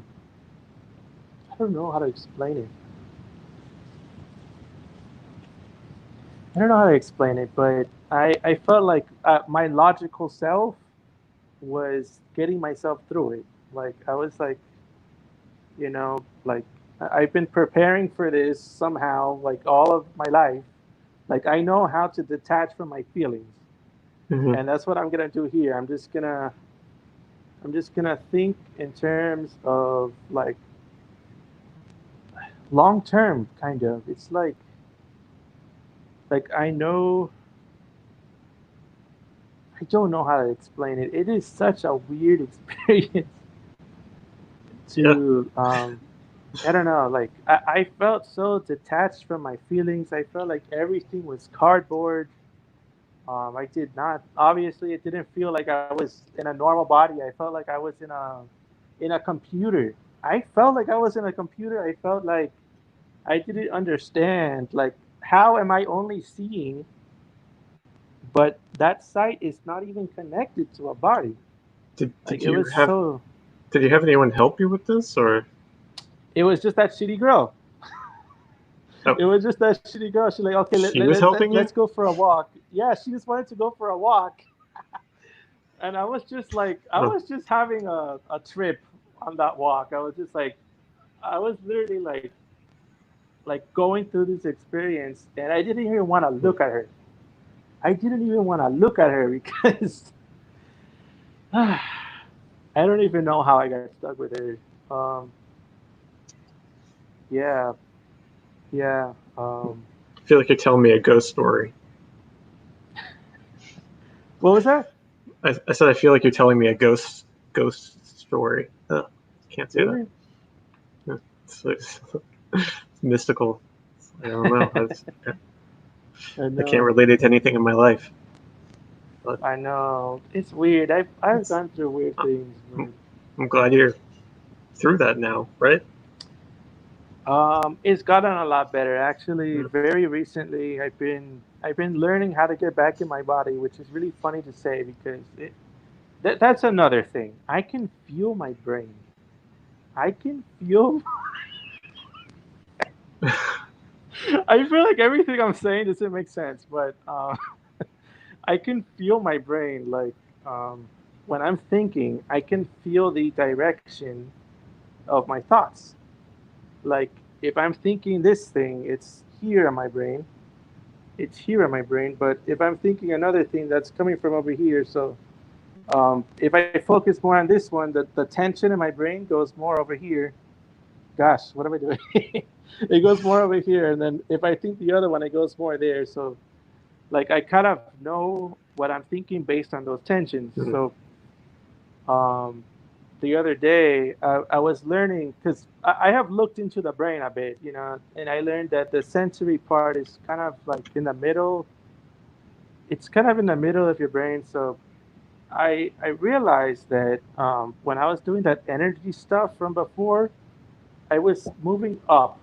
Speaker 2: I don't know how to explain it. I don't know how to explain it, but I felt like my logical self was getting myself through it. Like I was like, like I've been preparing for this somehow, like all of my life. Like I know how to detach from my feelings,
Speaker 1: Hmm.
Speaker 2: and that's what I'm gonna do here. I'm just gonna think in terms of like long term, kind of. It's like I know I don't know how to explain it. It is such a weird experience
Speaker 1: Yeah.
Speaker 2: to I don't know, like I felt so detached from my feelings. I felt like everything was cardboard. I did not obviously it didn't feel like I was in a normal body. I felt like I was in a computer. I felt like I was in a computer. I felt like I didn't understand like how am I only seeing but that sight is not even connected to a body.
Speaker 1: Did
Speaker 2: Like
Speaker 1: did you have
Speaker 2: so
Speaker 1: did you have anyone help you with this, or
Speaker 2: it was just that shitty girl.
Speaker 1: oh,
Speaker 2: It was just that shitty girl. She's like, okay,
Speaker 1: she was helping you?
Speaker 2: let's go for a walk. Yeah, she just wanted to go for a walk. And I was just like, I
Speaker 1: Oh,
Speaker 2: was just having a trip on that walk. I was just like, I was literally like going through this experience and I didn't even want to look at her. I didn't even want to look at her because I don't even know how I got stuck with her. Um, yeah, yeah.
Speaker 1: I feel like you're telling me a ghost story.
Speaker 2: What was that?
Speaker 1: I said I feel like you're telling me a ghost story. Can't say that.
Speaker 2: Really?
Speaker 1: It's mystical. I don't know.
Speaker 2: I
Speaker 1: I can't
Speaker 2: know.
Speaker 1: relate it to anything in my life. But
Speaker 2: I know. It's weird. I've
Speaker 1: it's,
Speaker 2: gone through weird things,
Speaker 1: I'm,
Speaker 2: but
Speaker 1: I'm glad you're through that now, right?
Speaker 2: it's gotten a lot better. Actually,
Speaker 1: Mm.
Speaker 2: very recently, I've been learning how to get back in my body, which is really funny to say because that's another thing. I can feel my brain. I can feel. I feel like everything I'm saying doesn't make sense, but I can feel my brain like um, when I'm thinking. I can feel the direction of my thoughts. Like if I'm thinking this thing, it's here in my brain. It's here in my brain. But if I'm thinking another thing, that's coming from over here. So if I focus more on this one, the tension in my brain goes more over here. Gosh, what am I doing? It goes more over here, and then if I think the other one, it goes more there. So like I kind of know what I'm thinking based on those tensions.
Speaker 1: Mm.
Speaker 2: So um, the other day I was learning because I have looked into the brain a bit, and I learned that the sensory part is kind of like in the middle. It's kind of in the middle of your brain. So I realized that when I was doing that energy stuff from before, I was moving up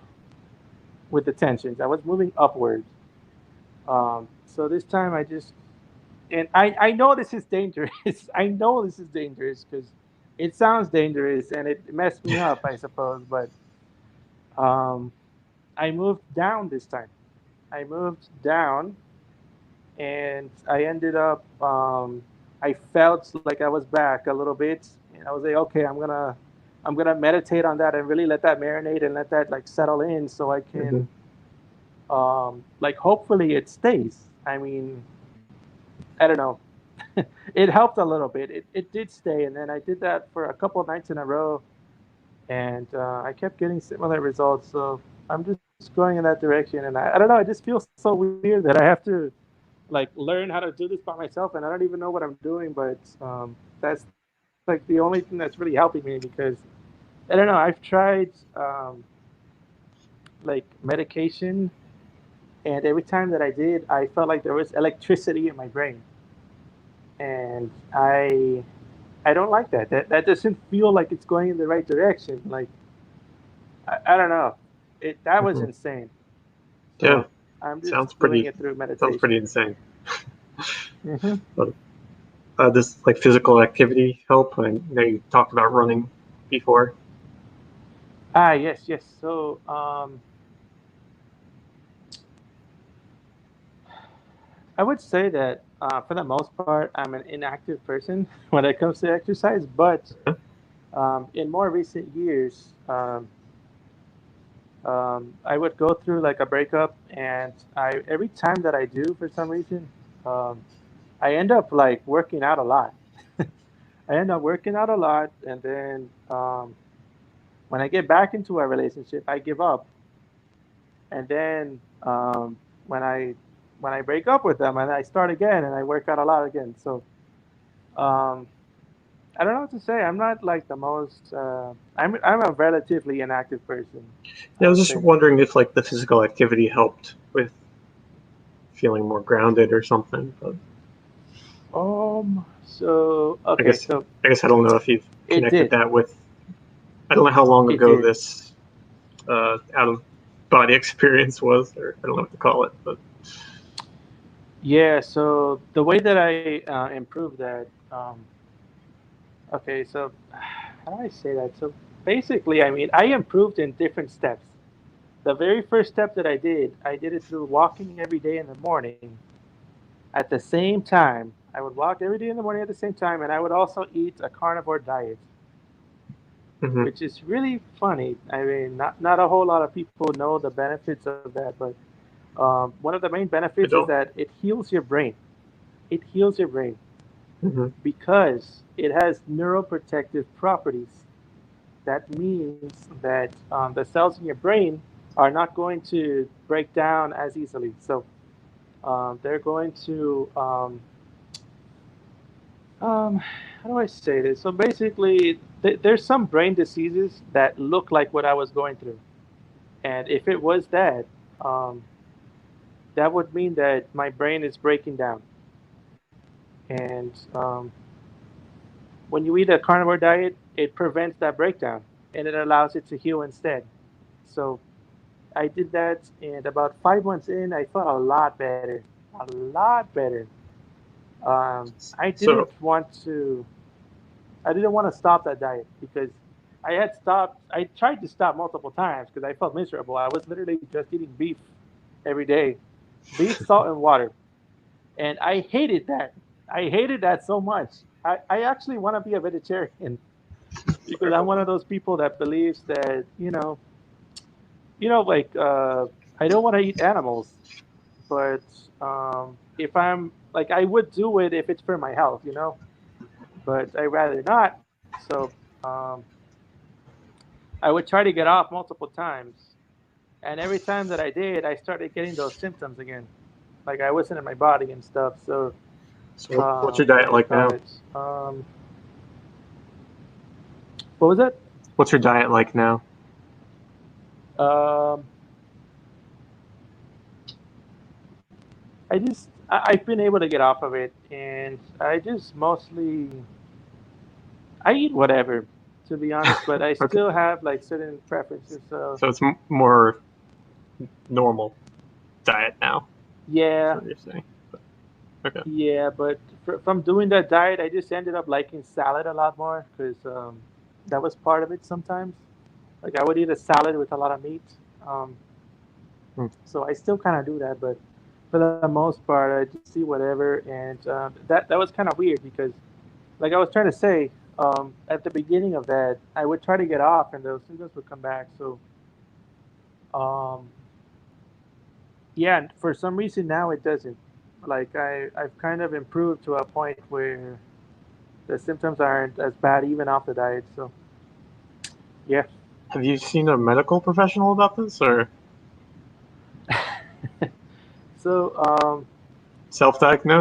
Speaker 2: with the tensions. I was moving upwards. So this time I just and I know this is dangerous. I know this is dangerous because it sounds dangerous and it messed me up, I suppose. But um, I moved down this time. I moved down, and I ended up. I felt like I was back a little bit, and I was like, okay, I'm gonna meditate on that and really let that marinate and let that like settle in, so I
Speaker 1: Hmm.
Speaker 2: can, like, hopefully it stays. I mean, I don't know. It helped a little bit. It did stay, and then I did that for a couple of nights in a row, and I kept getting similar results. So I'm just going in that direction, and I don't know. It just feels so weird that I have to like learn how to do this by myself, and I don't even know what I'm doing. But that's like the only thing that's really helping me because I don't know. I've tried like medication, and every time that I did, I felt like there was electricity in my brain, and I don't like that. That doesn't feel like it's going in the right direction. Like I don't know. It that was
Speaker 1: Hmm.
Speaker 2: insane.
Speaker 1: Yeah,
Speaker 2: So I'm just
Speaker 1: sounds
Speaker 2: doing
Speaker 1: pretty
Speaker 2: it through
Speaker 1: sounds pretty
Speaker 2: meditation.
Speaker 1: insane.
Speaker 2: Hmm.
Speaker 1: But does like physical activity help? I know you talked about running before.
Speaker 2: Yes, yes. So, I would say that for the most part, I'm an inactive person when it comes to exercise. But in more recent years, I would go through like a breakup, and I every time that I do, for some reason, um, I end up like working out a lot. I end up working out a lot, and then when I get back into a relationship, I give up, and then when I break up with them, and I start again, and I work out a lot again. So um, I don't know what to say. I'm not like the most. I'm a relatively inactive person.
Speaker 1: Yeah,
Speaker 2: I
Speaker 1: I was
Speaker 2: would
Speaker 1: just
Speaker 2: say.
Speaker 1: wondering if like the physical activity helped with feeling more grounded or something. But
Speaker 2: So
Speaker 1: I
Speaker 2: okay.
Speaker 1: guess
Speaker 2: So
Speaker 1: I guess I don't know if you've
Speaker 2: it
Speaker 1: connected
Speaker 2: did.
Speaker 1: that with. I don't know how long
Speaker 2: It
Speaker 1: ago
Speaker 2: did.
Speaker 1: this out of body experience was, or I don't know what to call it. But
Speaker 2: Yeah. So the way that I improved that. Okay. So how do I say that? So basically, I mean, I improved in different steps. The very first step that I did it through walking every day in the morning at the same time. I would walk every day in the morning at the same time, and I would also eat a carnivore diet,
Speaker 1: mm-hmm.
Speaker 2: which is really funny. I mean, not a whole lot of people know the benefits of that, but one of the main
Speaker 1: I
Speaker 2: benefits is
Speaker 1: don't.
Speaker 2: that it heals your brain. It heals your brain
Speaker 1: Mm-hmm.
Speaker 2: because it has neuroprotective properties. That means that the cells in your brain are not going to break down as easily. So they're going to how do I say this? So basically, there's some brain diseases that look like what I was going through, and if it was that, um, that would mean that my brain is breaking down. And when you eat a carnivore diet, it prevents that breakdown and it allows it to heal instead. So I did that, and about 5 months in, I felt a lot better, a lot better. I didn't
Speaker 1: So
Speaker 2: want to I didn't want to stop that diet because I had stopped. I tried to stop multiple times because I felt miserable. I was literally just eating beef every day, beef, salt, and water, and I hated that. I hated that so much. I actually want to be a vegetarian because
Speaker 1: sorry
Speaker 2: I'm
Speaker 1: about
Speaker 2: one
Speaker 1: that.
Speaker 2: of those people that believes that like I don't want to eat animals, but if I'm like I would do it if it's for my health, but I rather not. So um, I would try to get off multiple times, and every time that I did, I started getting those symptoms again, like I wasn't in my body and stuff. So
Speaker 1: So what's your diet
Speaker 2: what do you
Speaker 1: like
Speaker 2: call
Speaker 1: now?
Speaker 2: it? What was it?
Speaker 1: What's your diet like now?
Speaker 2: Um, I've been able to get off of it, and I just mostly I eat whatever, to be honest. But I
Speaker 1: Okay,
Speaker 2: still have like certain preferences. So
Speaker 1: so it's more normal diet now. That's
Speaker 2: yeah,
Speaker 1: what you're saying. Okay.
Speaker 2: yeah. But from doing that diet, I just ended up liking salad a lot more because that was part of it sometimes. Like I would eat a salad with a lot of meat. Um,
Speaker 1: Hmm.
Speaker 2: so I still kind of do that, but for the most part, I just see whatever. And that was kind of weird because, like I was trying to say, at the beginning of that, I would try to get off, and those symptoms would come back. So um, yeah, and for some reason now it doesn't. Like I've kind of improved to a point where the symptoms aren't as bad even off the diet. So yeah.
Speaker 1: Have you seen a medical professional about this or
Speaker 2: So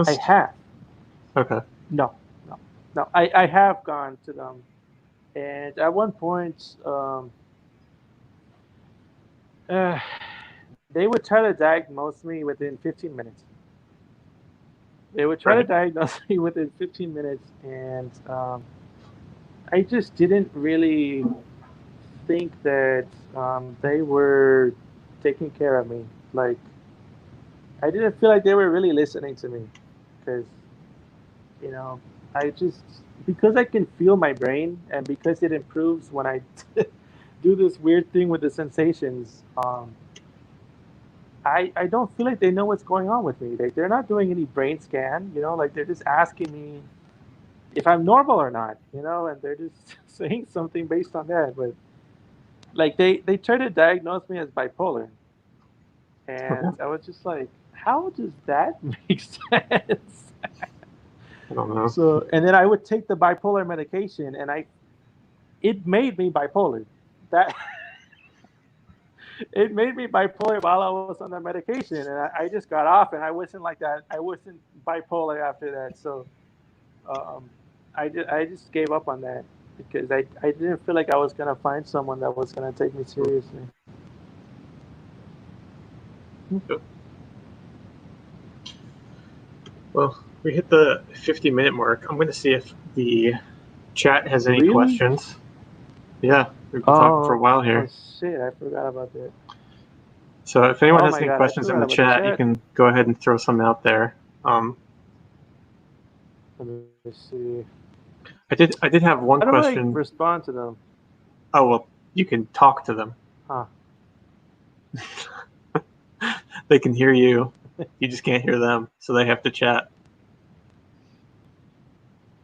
Speaker 2: I
Speaker 1: self-diagnosed?
Speaker 2: have
Speaker 1: Okay.
Speaker 2: no, no, no. I have gone to them, and at one point, uh, they would try to diagnose me within 15 minutes. They would try to
Speaker 1: Right.
Speaker 2: diagnose me within 15 minutes, and I just didn't really think that they were taking care of me. Like I didn't feel like they were really listening to me, because you know. I just because I can feel my brain and because it improves when I do this weird thing with the sensations. I don't feel like they know what's going on with me. They're not doing any brain scan, like they're just asking me if I'm normal or not, and they're just saying something based on that. But like they try to diagnose me as bipolar, and
Speaker 1: Okay.
Speaker 2: I was just like, how does that make sense?
Speaker 1: I don't know.
Speaker 2: So, and then I would take the bipolar medication, and it made me bipolar. That it made me bipolar while I was on the medication, and I just got off, and I wasn't like that. I wasn't bipolar after that. So, um, I just gave up on that because I didn't feel like I was gonna find someone that was gonna take me seriously.
Speaker 1: Okay. Well, we hit the 50-minute mark. I'm going to see if the chat has any
Speaker 2: Really?
Speaker 1: questions. Yeah, we've been talking for a
Speaker 2: Oh,
Speaker 1: while
Speaker 2: oh
Speaker 1: here.
Speaker 2: shit! I forgot about that.
Speaker 1: So if anyone
Speaker 2: Oh
Speaker 1: has
Speaker 2: my
Speaker 1: any
Speaker 2: god, I
Speaker 1: questions in
Speaker 2: forgot
Speaker 1: the
Speaker 2: about the
Speaker 1: chat, you
Speaker 2: chat.
Speaker 1: can go ahead and throw some out there.
Speaker 2: Let me see.
Speaker 1: I did have one
Speaker 2: How do I
Speaker 1: question.
Speaker 2: respond to them?
Speaker 1: Oh well, you can talk to them.
Speaker 2: Huh?
Speaker 1: They can hear you. You just can't hear them, so they have to chat.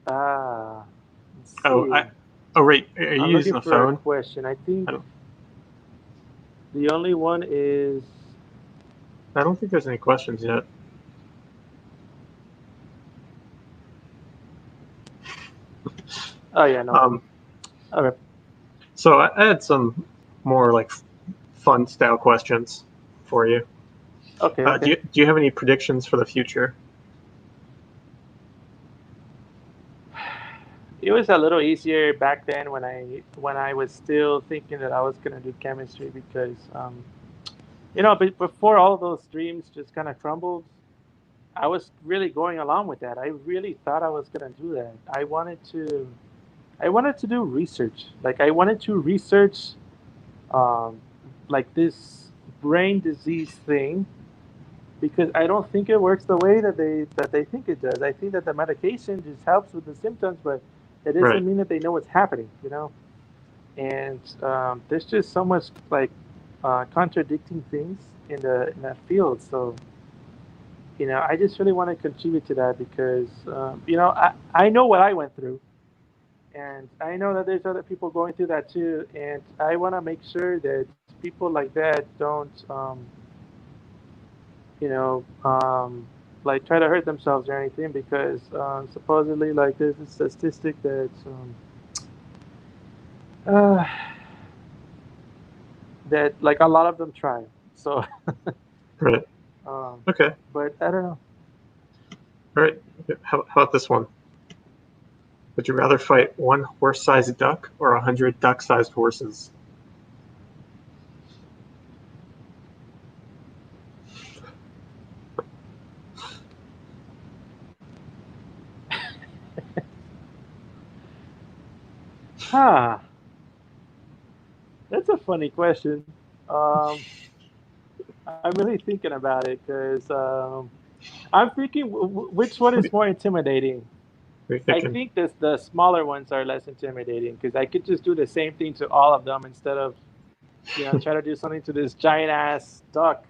Speaker 2: Ah, let's
Speaker 1: Oh,
Speaker 2: see.
Speaker 1: wait, are you
Speaker 2: I'm
Speaker 1: using
Speaker 2: looking
Speaker 1: a
Speaker 2: for a
Speaker 1: phone?
Speaker 2: question. I think
Speaker 1: I don't.
Speaker 2: the only one is.
Speaker 1: I don't think there's any questions yet.
Speaker 2: Oh yeah, no.
Speaker 1: Um,
Speaker 2: Okay.
Speaker 1: so I had some more like fun style questions for you.
Speaker 2: Okay.
Speaker 1: Do
Speaker 2: Okay.
Speaker 1: you have any predictions for the future?
Speaker 2: It was a little easier back then when I was still thinking that I was gonna do chemistry because but before all those dreams just kind of crumbled, I was really going along with that. I really thought I was gonna do that. I wanted to do research. Like I wanted to research um, like this brain disease thing because I don't think it works the way that they think it does. I think that the medication just helps with the symptoms, but it
Speaker 1: Right.
Speaker 2: doesn't mean that they know what's happening. And there's just so much like contradicting things in that field. So I just really want to contribute to that because I know what I went through, and I know that there's other people going through that too, and I want to make sure that people like that don't you know, like try to hurt themselves or anything because supposedly like there's a statistic uh, that like a lot of them try. So,
Speaker 1: Right.
Speaker 2: um,
Speaker 1: Okay.
Speaker 2: but I don't know.
Speaker 1: All right. How about this one? Would you rather fight one horse-sized duck or 100 duck-sized horses?
Speaker 2: Huh? That's a funny question. Um, I'm really thinking about it because I'm thinking which one
Speaker 1: What
Speaker 2: is more intimidating.
Speaker 1: are you
Speaker 2: I
Speaker 1: thinking?
Speaker 2: think the smaller ones are less intimidating because I could just do the same thing to all of them instead of try to do something to this giant ass duck.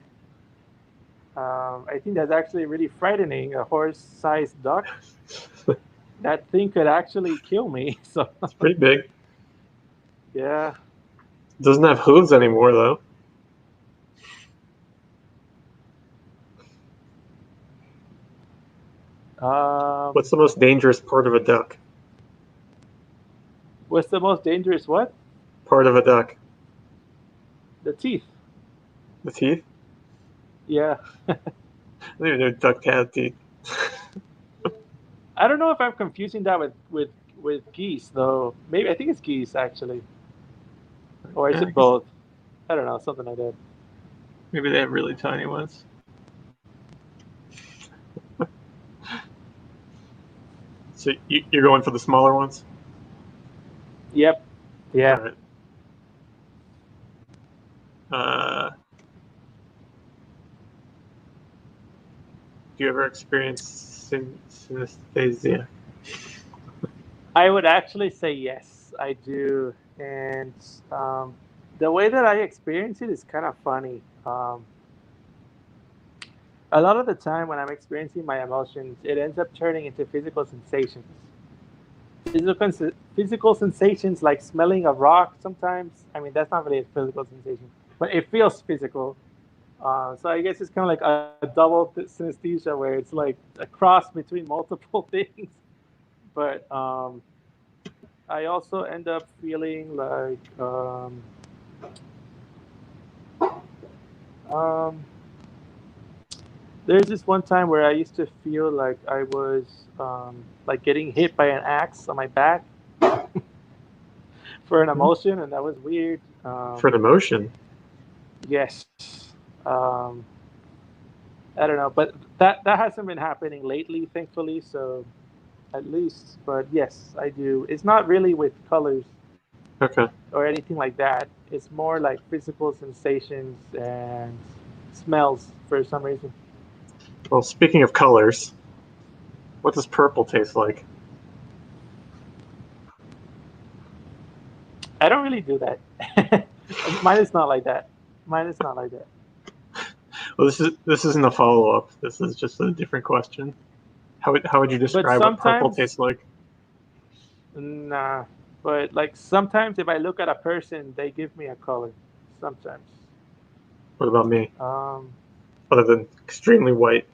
Speaker 2: I think that's actually really frightening. A horse-sized duck. That thing could actually kill me. So
Speaker 1: It's pretty big.
Speaker 2: yeah.
Speaker 1: It doesn't have hooves anymore, though. What's
Speaker 2: Um,
Speaker 1: the most dangerous part of a duck?
Speaker 2: what's the most dangerous? What?
Speaker 1: Part of a duck?
Speaker 2: The teeth.
Speaker 1: The teeth?
Speaker 2: Yeah.
Speaker 1: I don't even know duck have teeth.
Speaker 2: I don't know if I'm confusing that with geese though. Maybe I think it's geese actually, or is
Speaker 1: Yeah, I
Speaker 2: it
Speaker 1: guess
Speaker 2: both? I don't know, something like that.
Speaker 1: maybe they have really tiny ones. So you're going for the smaller ones?
Speaker 2: Yep.
Speaker 1: All
Speaker 2: Yeah.
Speaker 1: right. Uh, do you ever experience synesthesia?
Speaker 2: I would actually say yes, I do. And um, the way that I experience it is kind of funny. A lot of the time when I'm experiencing my emotions, it ends up turning into physical sensations. Physical sensations like smelling a rock sometimes. I mean, that's not really a physical sensation, but it feels physical. So I guess it's kind of like a double synesthesia where it's like a cross between multiple things. But I also end up feeling like um, there's this one time where I used to feel like I was like getting hit by an axe on my back for an
Speaker 1: Hmm?
Speaker 2: emotion, and that was weird.
Speaker 1: For the motion.
Speaker 2: Yes, um, I don't know, but that hasn't been happening lately, thankfully. So at least, but yes, I do. It's not really with colors
Speaker 1: Okay.
Speaker 2: or anything like that. It's more like physical sensations and smells for some reason.
Speaker 1: Well, speaking of colors, what does purple taste like?
Speaker 2: I don't really do that. Mine is not like that. Mine is not like that.
Speaker 1: Well, this isn't a follow up. This is just a different question. How would you
Speaker 2: But
Speaker 1: describe what purple
Speaker 2: sometimes,
Speaker 1: tastes like?
Speaker 2: nah. But like sometimes, if I look at a person, they give me a color. Sometimes.
Speaker 1: What about me?
Speaker 2: Um,
Speaker 1: Other than extremely white.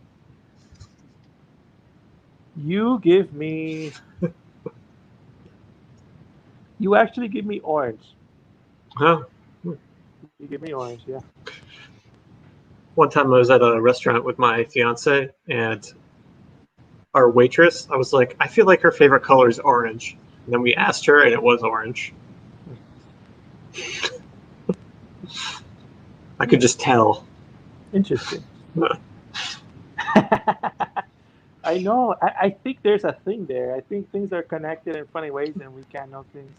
Speaker 2: you give me. You actually give me orange.
Speaker 1: Huh?
Speaker 2: You give me orange. Yeah.
Speaker 1: One time I was at a restaurant with my fiance and our waitress. I was like, I feel like her favorite color is orange. And then we asked her, and it was orange. I could
Speaker 2: Hmm.
Speaker 1: just tell.
Speaker 2: Interesting. I know. I think there's a thing there. I think things are connected in funny ways, and we can't know things.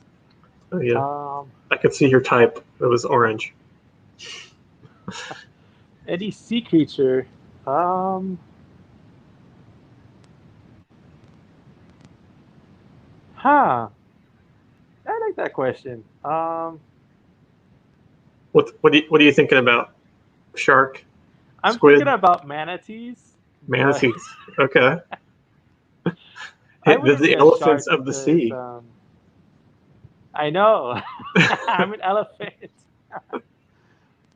Speaker 1: Oh, yeah,
Speaker 2: Um,
Speaker 1: I could see your type. It was orange.
Speaker 2: any sea creature. Um, huh. I like that question.
Speaker 1: What are you thinking about? Shark,
Speaker 2: I'm thinking
Speaker 1: squid,
Speaker 2: about manatees, but
Speaker 1: manatees. Okay,
Speaker 2: I
Speaker 1: hey,
Speaker 2: wouldn't be
Speaker 1: the
Speaker 2: a
Speaker 1: elephants
Speaker 2: shark
Speaker 1: of the
Speaker 2: because
Speaker 1: sea.
Speaker 2: I know I'm an elephant.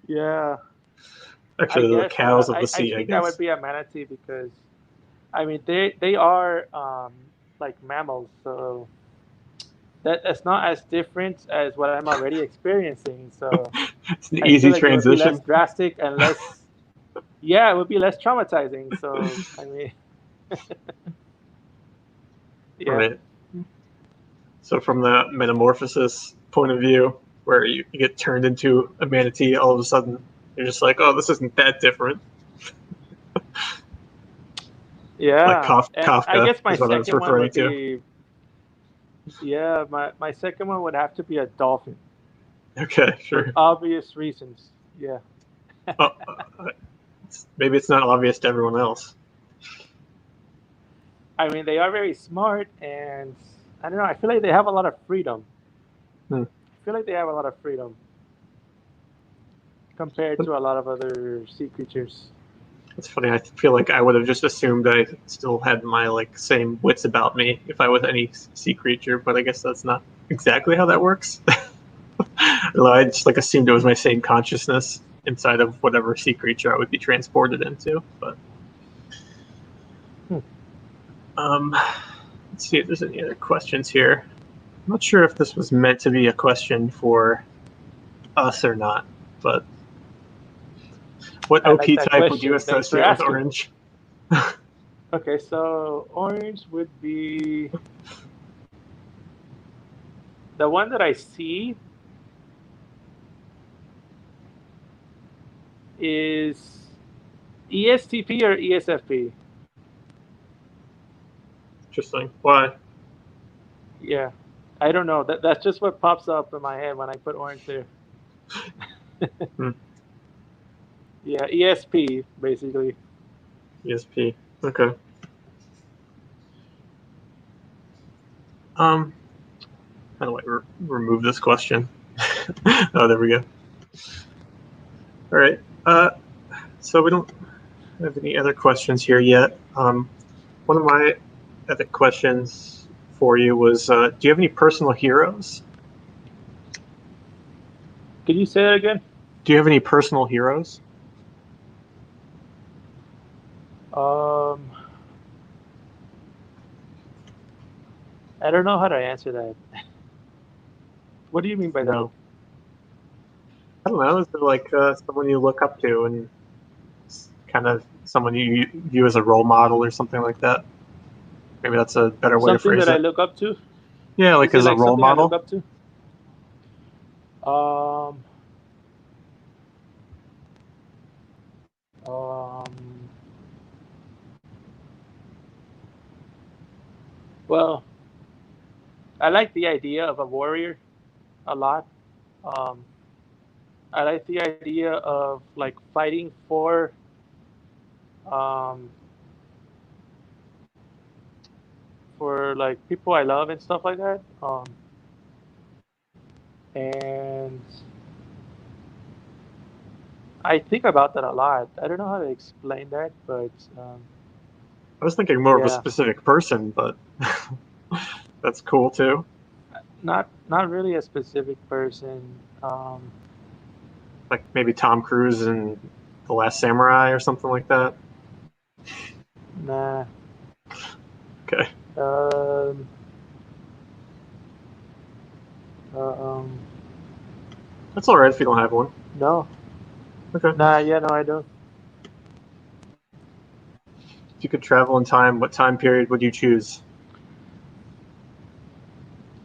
Speaker 2: Yeah, I
Speaker 1: Actually, the
Speaker 2: guess
Speaker 1: cows of the
Speaker 2: I
Speaker 1: sea, I
Speaker 2: think I would
Speaker 1: guess.
Speaker 2: be a manatee because I mean they are like mammals, so that's not as different as what I'm already experiencing. So
Speaker 1: It's an
Speaker 2: I feel
Speaker 1: easy
Speaker 2: like it would be less
Speaker 1: transition.
Speaker 2: drastic and less. Yeah, it would be less traumatizing. So I mean, yeah.
Speaker 1: Right. So from the metamorphosis point of view, where you get turned into a manatee, all of a sudden you're just like, oh, this isn't that different. Like
Speaker 2: Yeah, and I
Speaker 1: Kafka
Speaker 2: guess my
Speaker 1: is what I was
Speaker 2: second one
Speaker 1: referring
Speaker 2: would
Speaker 1: to.
Speaker 2: be yeah, my second one would have to be a dolphin
Speaker 1: Okay,
Speaker 2: for
Speaker 1: sure.
Speaker 2: obvious reasons. Yeah.
Speaker 1: Uh, maybe it's not obvious to everyone else.
Speaker 2: I mean, they are very smart, and I don't know. I feel like they have a lot of freedom.
Speaker 1: Hmm.
Speaker 2: I feel like they have a lot of freedom compared to a lot of other sea creatures.
Speaker 1: It's funny. I feel like I would have just assumed I still had my like same wits about me if I was any sea creature, but I guess that's not exactly how that works. I just like assumed it was my same consciousness inside of whatever sea creature I would be transported into. But
Speaker 2: Hmm.
Speaker 1: um, let's see if there's any other questions here. I'm not sure if this was meant to be a question for us or not, but what
Speaker 2: I like
Speaker 1: OP
Speaker 2: that
Speaker 1: type would you
Speaker 2: question. Thanks for
Speaker 1: associate with
Speaker 2: asking.
Speaker 1: orange?
Speaker 2: Okay, so orange would be the one that I see is ESTP or ESFP.
Speaker 1: Interesting. Why?
Speaker 2: Yeah, I don't know. That's just what pops up in my head when I put orange there.
Speaker 1: Hmm.
Speaker 2: Yeah, ESP basically.
Speaker 1: ESP. Okay. How do I remove this question? Oh, there we go. All right. So we don't have any other questions here yet. One of my other questions for you was, do you have any personal heroes?
Speaker 2: Can you say that again?
Speaker 1: Do you have any personal heroes?
Speaker 2: I don't know how to answer that. What do you mean by that?
Speaker 1: No. I don't know. Is there like someone you look up to and kind of someone you view as a role model or something like that? Maybe that's a better way to
Speaker 2: Something
Speaker 1: phrase
Speaker 2: that I
Speaker 1: it.
Speaker 2: look up to?
Speaker 1: Yeah, like
Speaker 2: Is it
Speaker 1: as a
Speaker 2: like
Speaker 1: role
Speaker 2: something I look
Speaker 1: model.
Speaker 2: up to? Um, um, well, I like the idea of a warrior a lot. Um, I like the idea of like fighting um, for like people I love and stuff like that. And I think about that a lot. I don't know how to explain that, but
Speaker 1: I was thinking more of a
Speaker 2: yeah,
Speaker 1: specific person, but that's cool too.
Speaker 2: not really a specific person.
Speaker 1: Like maybe Tom Cruise in The Last Samurai or something like that.
Speaker 2: Nah.
Speaker 1: Okay.
Speaker 2: Um, um,
Speaker 1: That's all right if you don't have one.
Speaker 2: no.
Speaker 1: Okay.
Speaker 2: Nah. Yeah. No, I don't.
Speaker 1: If you could travel in time, what time period would you choose?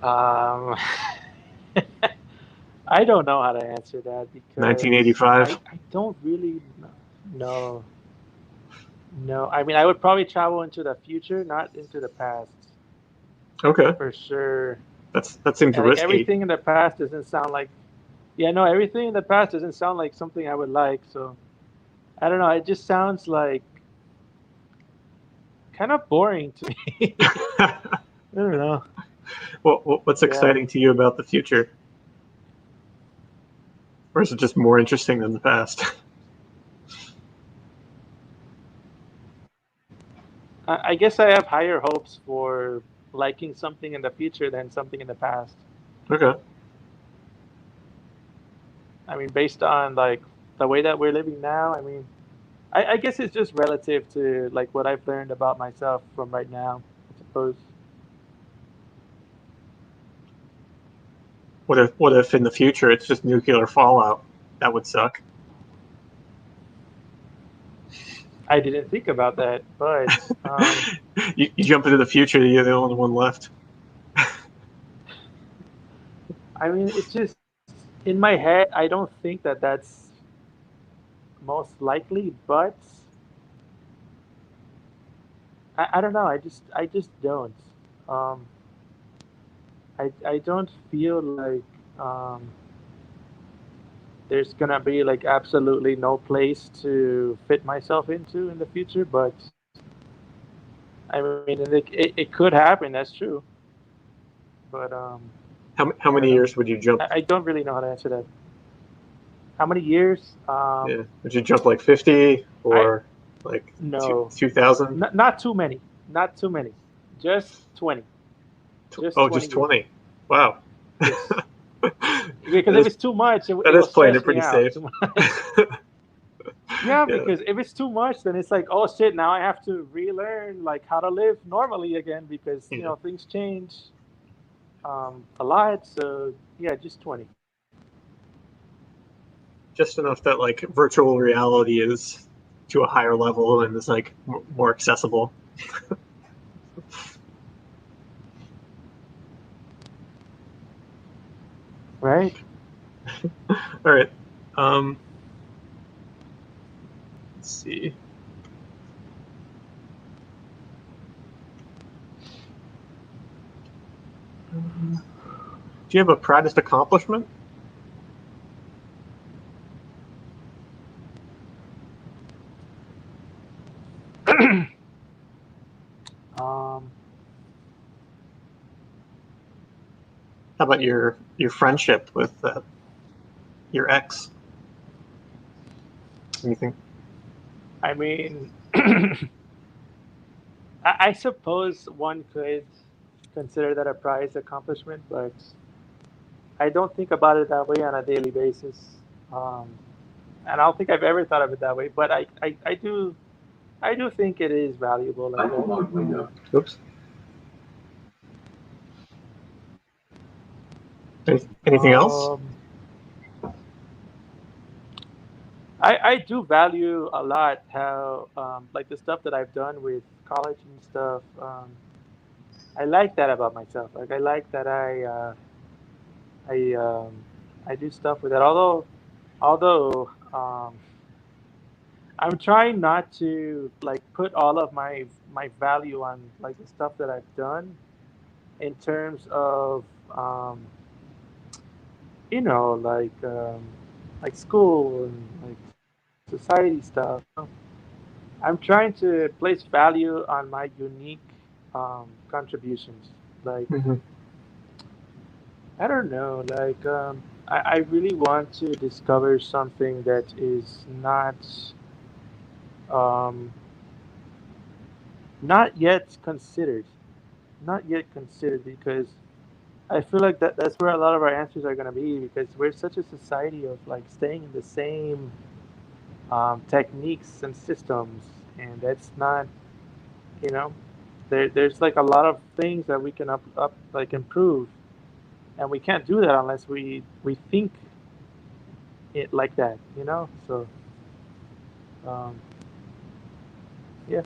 Speaker 2: Um, I don't know how to answer that because
Speaker 1: 1985.
Speaker 2: I don't really know. No, I mean I would probably travel into the future, not into the past,
Speaker 1: Okay.
Speaker 2: for sure.
Speaker 1: That seems
Speaker 2: And like
Speaker 1: risky.
Speaker 2: everything in the past doesn't sound like, yeah, no, everything in the past doesn't sound like something I would like. So I don't know. It just sounds like kind of boring to me. I don't know.
Speaker 1: What's
Speaker 2: Yeah,
Speaker 1: exciting to you about the future? Or is it just more interesting than the past?
Speaker 2: I guess I have higher hopes for liking something in the future than something in the past.
Speaker 1: Okay.
Speaker 2: I mean, based on like the way that we're living now, I mean, I guess it's just relative to like what I've learned about myself from right now, I suppose.
Speaker 1: What if in the future it's just nuclear fallout? That would suck.
Speaker 2: I didn't think about that, but
Speaker 1: You jump into the future, you're the only one left.
Speaker 2: I mean, it's just in my head. I don't think that that's most likely, but I don't know. I just don't. Um, I don't feel like um, there's gonna be like absolutely no place to fit myself into in the future, but I mean, it could happen. That's true, but
Speaker 1: How
Speaker 2: I don't
Speaker 1: many
Speaker 2: know.
Speaker 1: years would you jump?
Speaker 2: I don't really know how to answer that. How many years?
Speaker 1: Yeah, would you jump like 50
Speaker 2: I
Speaker 1: or like
Speaker 2: no,
Speaker 1: 2000?
Speaker 2: not too many, not too many, just 20, just
Speaker 1: Oh,
Speaker 2: 20
Speaker 1: just
Speaker 2: years.
Speaker 1: 20. Wow.
Speaker 2: Yes,
Speaker 1: that
Speaker 2: because if
Speaker 1: is
Speaker 2: it's too much, it
Speaker 1: that
Speaker 2: will
Speaker 1: is playing it
Speaker 2: stress me
Speaker 1: pretty
Speaker 2: out
Speaker 1: safe.
Speaker 2: too much. Yeah,
Speaker 1: Yeah,
Speaker 2: because if it's too much, then it's like, oh shit, now I have to relearn like how to live normally again because
Speaker 1: yeah.
Speaker 2: things change a lot. So yeah, just 20.
Speaker 1: Just enough that like virtual reality is to a higher level and is like more accessible.
Speaker 2: Right?
Speaker 1: All right. Um, let's see. Do you have a proudest accomplishment?
Speaker 2: Um,
Speaker 1: How about your friendship with your ex? Anything?
Speaker 2: I mean, I suppose one could consider that a prized accomplishment, but I don't think about it that way on a daily basis. Um, and I don't think I've ever thought of it that way. But I do think it is valuable like that.
Speaker 1: Oops. Anything else?
Speaker 2: I do value a lot how like the stuff that I've done with college and stuff. I like that about myself. Like I like that I I do stuff with it. Although I'm trying not to like put all of my value on like the stuff that I've done in terms of um, you know like school and like society stuff. I'm trying to place value on my unique contributions. Like
Speaker 1: Mm-hmm.
Speaker 2: I don't know, like I really want to discover something that is um, not yet considered, not yet considered because I feel like that's where a lot of our answers are going to be because we're such a society of like staying in the same techniques and systems, and that's not, you know, there's like a lot of things that we can up like improve, and we can't do that unless we think it like that, you know. So um, yeah.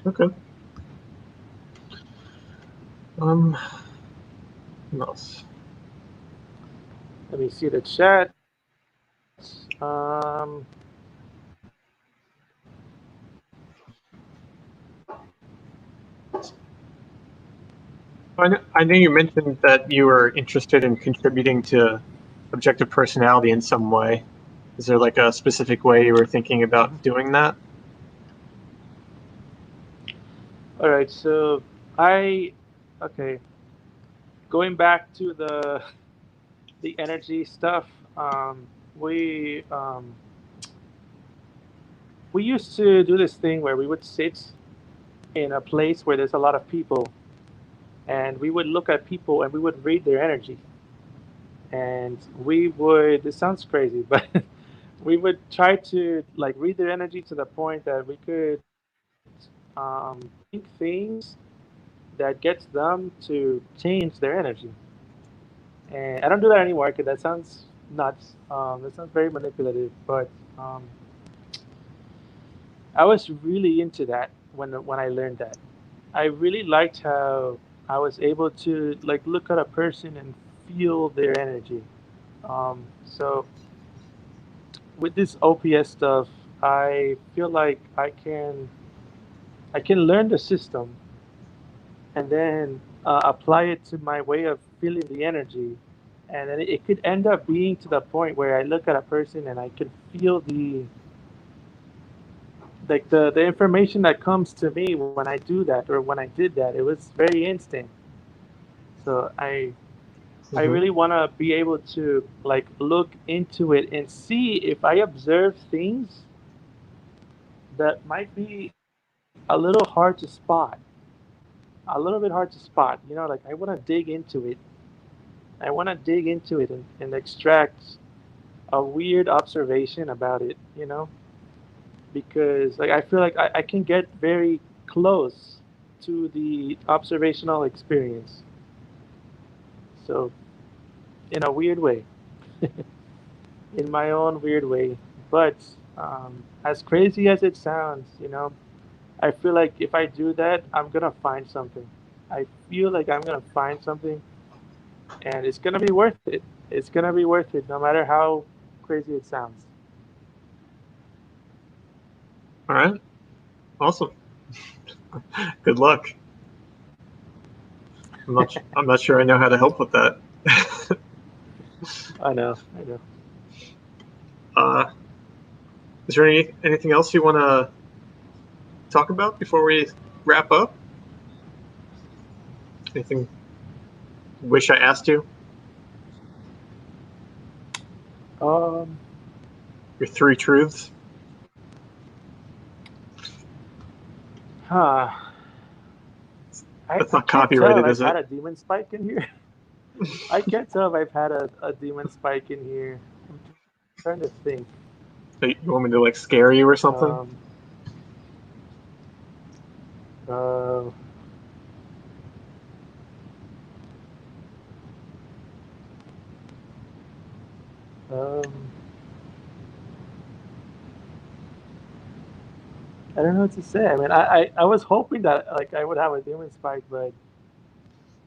Speaker 1: Okay. What else?
Speaker 2: Let me see the chat. Um,
Speaker 1: I know you mentioned that you were interested in contributing to objective personality in some way. Is there like a specific way you were thinking about doing that?
Speaker 2: all right. So I okay. Going back to the energy stuff, um, we um, we used to do this thing where we would sit in a place where there's a lot of people, and we would look at people and we would read their energy, and we would. It sounds crazy, but we would try to like read their energy to the point that we could think things that gets them to change their energy. And I don't do that anymore because that sounds nuts. That sounds very manipulative. But um, I was really into that when I learned that. I really liked how I was able to like look at a person and feel their energy. So with this OPS stuff, I feel like I can learn the system and then apply it to my way of feeling the energy, and then it could end up being to the point where I look at a person and I can feel the information that comes to me when I do that or when I did that. It was very instant. So I
Speaker 1: Mm-hmm.
Speaker 2: really want to be able to like look into it and see if I observe things that might be a little hard to spot, a little bit hard to spot. You know, like I want to dig into it. I want to dig into it and extract a weird observation about it, you know, because like I feel like I can get very close to the observational experience. So in a weird way, in my own weird way. But as crazy as it sounds, you know, I feel like if I do that, I'm gonna find something. I feel like I'm gonna find something, and it's gonna be worth it. It's gonna be worth it, no matter how crazy it sounds.
Speaker 1: All right. Awesome. Good luck. I'm not sure I know how to help with that.
Speaker 2: I know, I know.
Speaker 1: uh, is there anything else you want to talk about before we wrap up? Anything wish I asked you?
Speaker 2: Um,
Speaker 1: Your three truths?
Speaker 2: huh.
Speaker 1: That's
Speaker 2: I
Speaker 1: not
Speaker 2: can't tell if
Speaker 1: copyrighted,
Speaker 2: I've
Speaker 1: is
Speaker 2: had
Speaker 1: it?
Speaker 2: a demon spike in here. I can't tell if I've had a demon spike in here. I'm trying to think.
Speaker 1: You want me to like scare you or something?
Speaker 2: Um, uh, um, I don't know what to say. I mean, I was hoping that like I would have a demon spike, but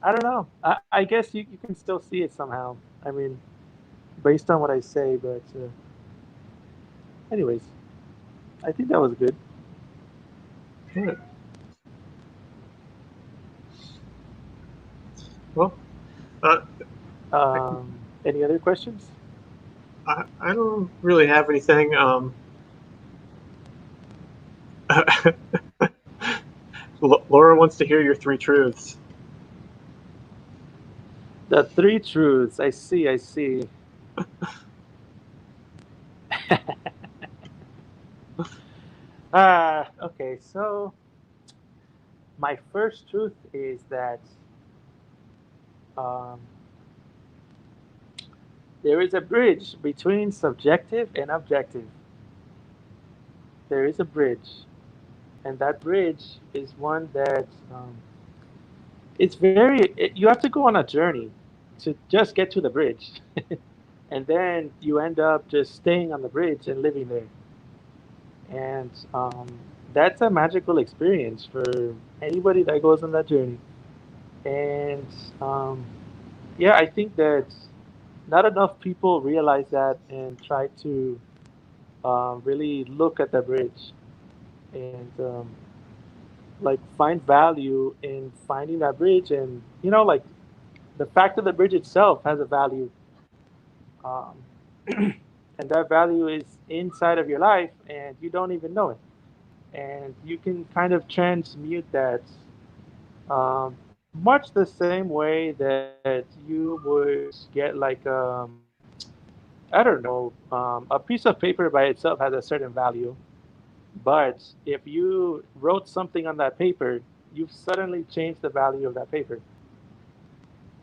Speaker 2: I don't know. I guess you can still see it somehow. I mean, based on what I say, but anyways, I think that was good.
Speaker 1: Good. Well, uh,
Speaker 2: Any other questions?
Speaker 1: I don't really have anything. Laura wants to hear your three truths.
Speaker 2: The three truths. I see. I see. Okay. So my first truth is that um, there is a bridge between subjective and objective. There is a bridge, and that bridge is one that it's you have to go on a journey to just get to the bridge, and then you end up just staying on the bridge and living there. And that's a magical experience for anybody that goes on that journey. And um, yeah, I think that not enough people realize that and try to really look at the bridge and like find value in finding that bridge. And like the fact that the bridge itself has a value, um, and that value is inside of your life, and you don't even know it. And you can kind of transmute that much the same way that you would get like I don't know, a piece of paper by itself has a certain value, but if you wrote something on that paper, you've suddenly changed the value of that paper.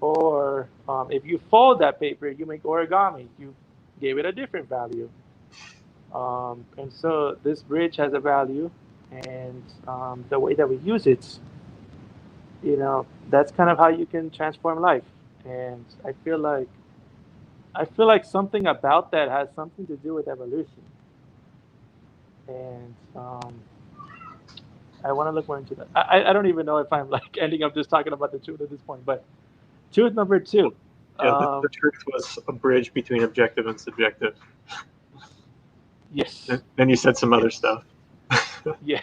Speaker 2: Or if you fold that paper, you make origami, you gave it a different value. And so this bridge has a value, and the way that we use it, that's kind of how you can transform life. And I feel like something about that has something to do with evolution. And I want to look more into that. I don't even know if I'm like ending up just talking about the truth at this point. But truth number two.
Speaker 1: Yeah, the
Speaker 2: Um,
Speaker 1: truth was a bridge between objective and subjective.
Speaker 2: yes.
Speaker 1: Then you said some other stuff.
Speaker 2: Yeah.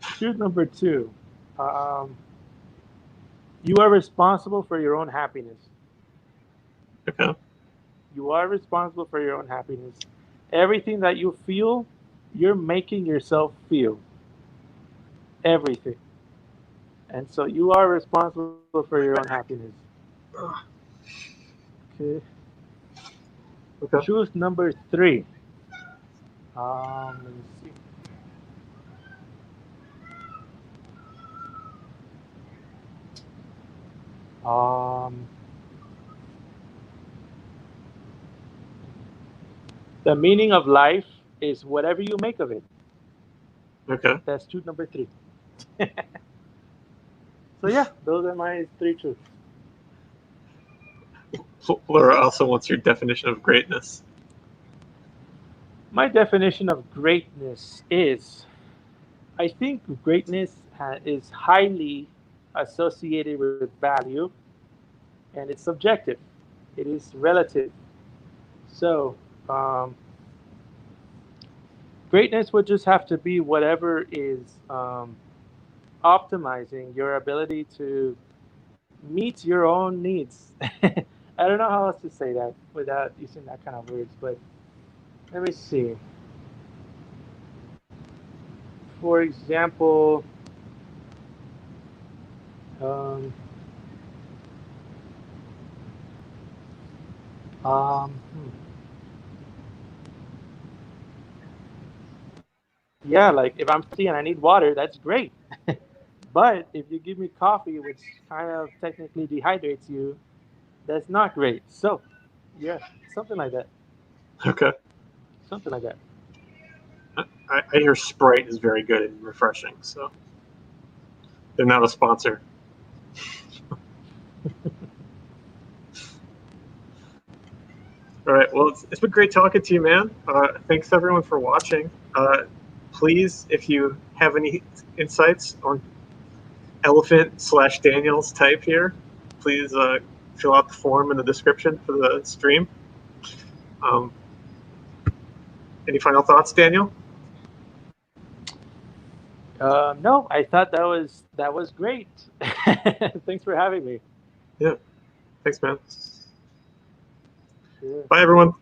Speaker 2: Truth number two. Um, you are responsible for your own happiness.
Speaker 1: Okay.
Speaker 2: You are responsible for your own happiness. Everything that you feel, you're making yourself feel everything. And so you are responsible for your own happiness. Okay.
Speaker 1: Okay.
Speaker 2: Truth number three. Let me see. Um, the meaning of life is whatever you make of it.
Speaker 1: Okay.
Speaker 2: That's truth number three. So yeah, those are my three truths.
Speaker 1: Laura also wants your definition of greatness.
Speaker 2: My definition of greatness is I think greatness is highly associated with value, and it's subjective. It is relative. So, um, greatness would just have to be whatever is optimizing your ability to meet your own needs. I don't know how else to say that without using that kind of words, but let me see. For example, um, Hmm. Yeah, like if I'm thirsty and I need water, that's great. But if you give me coffee, which kind of technically dehydrates you, that's not great. So, yeah, something like that.
Speaker 1: Okay.
Speaker 2: Something like that.
Speaker 1: I hear Sprite is very good and refreshing, so they're not a sponsor. All right. Well, it's been great talking to you, man. Thanks everyone for watching. Please, if you have any insights on Elephant/Daniel's type here, please fill out the form in the description for the stream. Um, any final thoughts, Daniel?
Speaker 2: No, I thought that was great. Thanks for having me.
Speaker 1: Yeah. Thanks, man.
Speaker 2: Sure.
Speaker 1: Bye, everyone.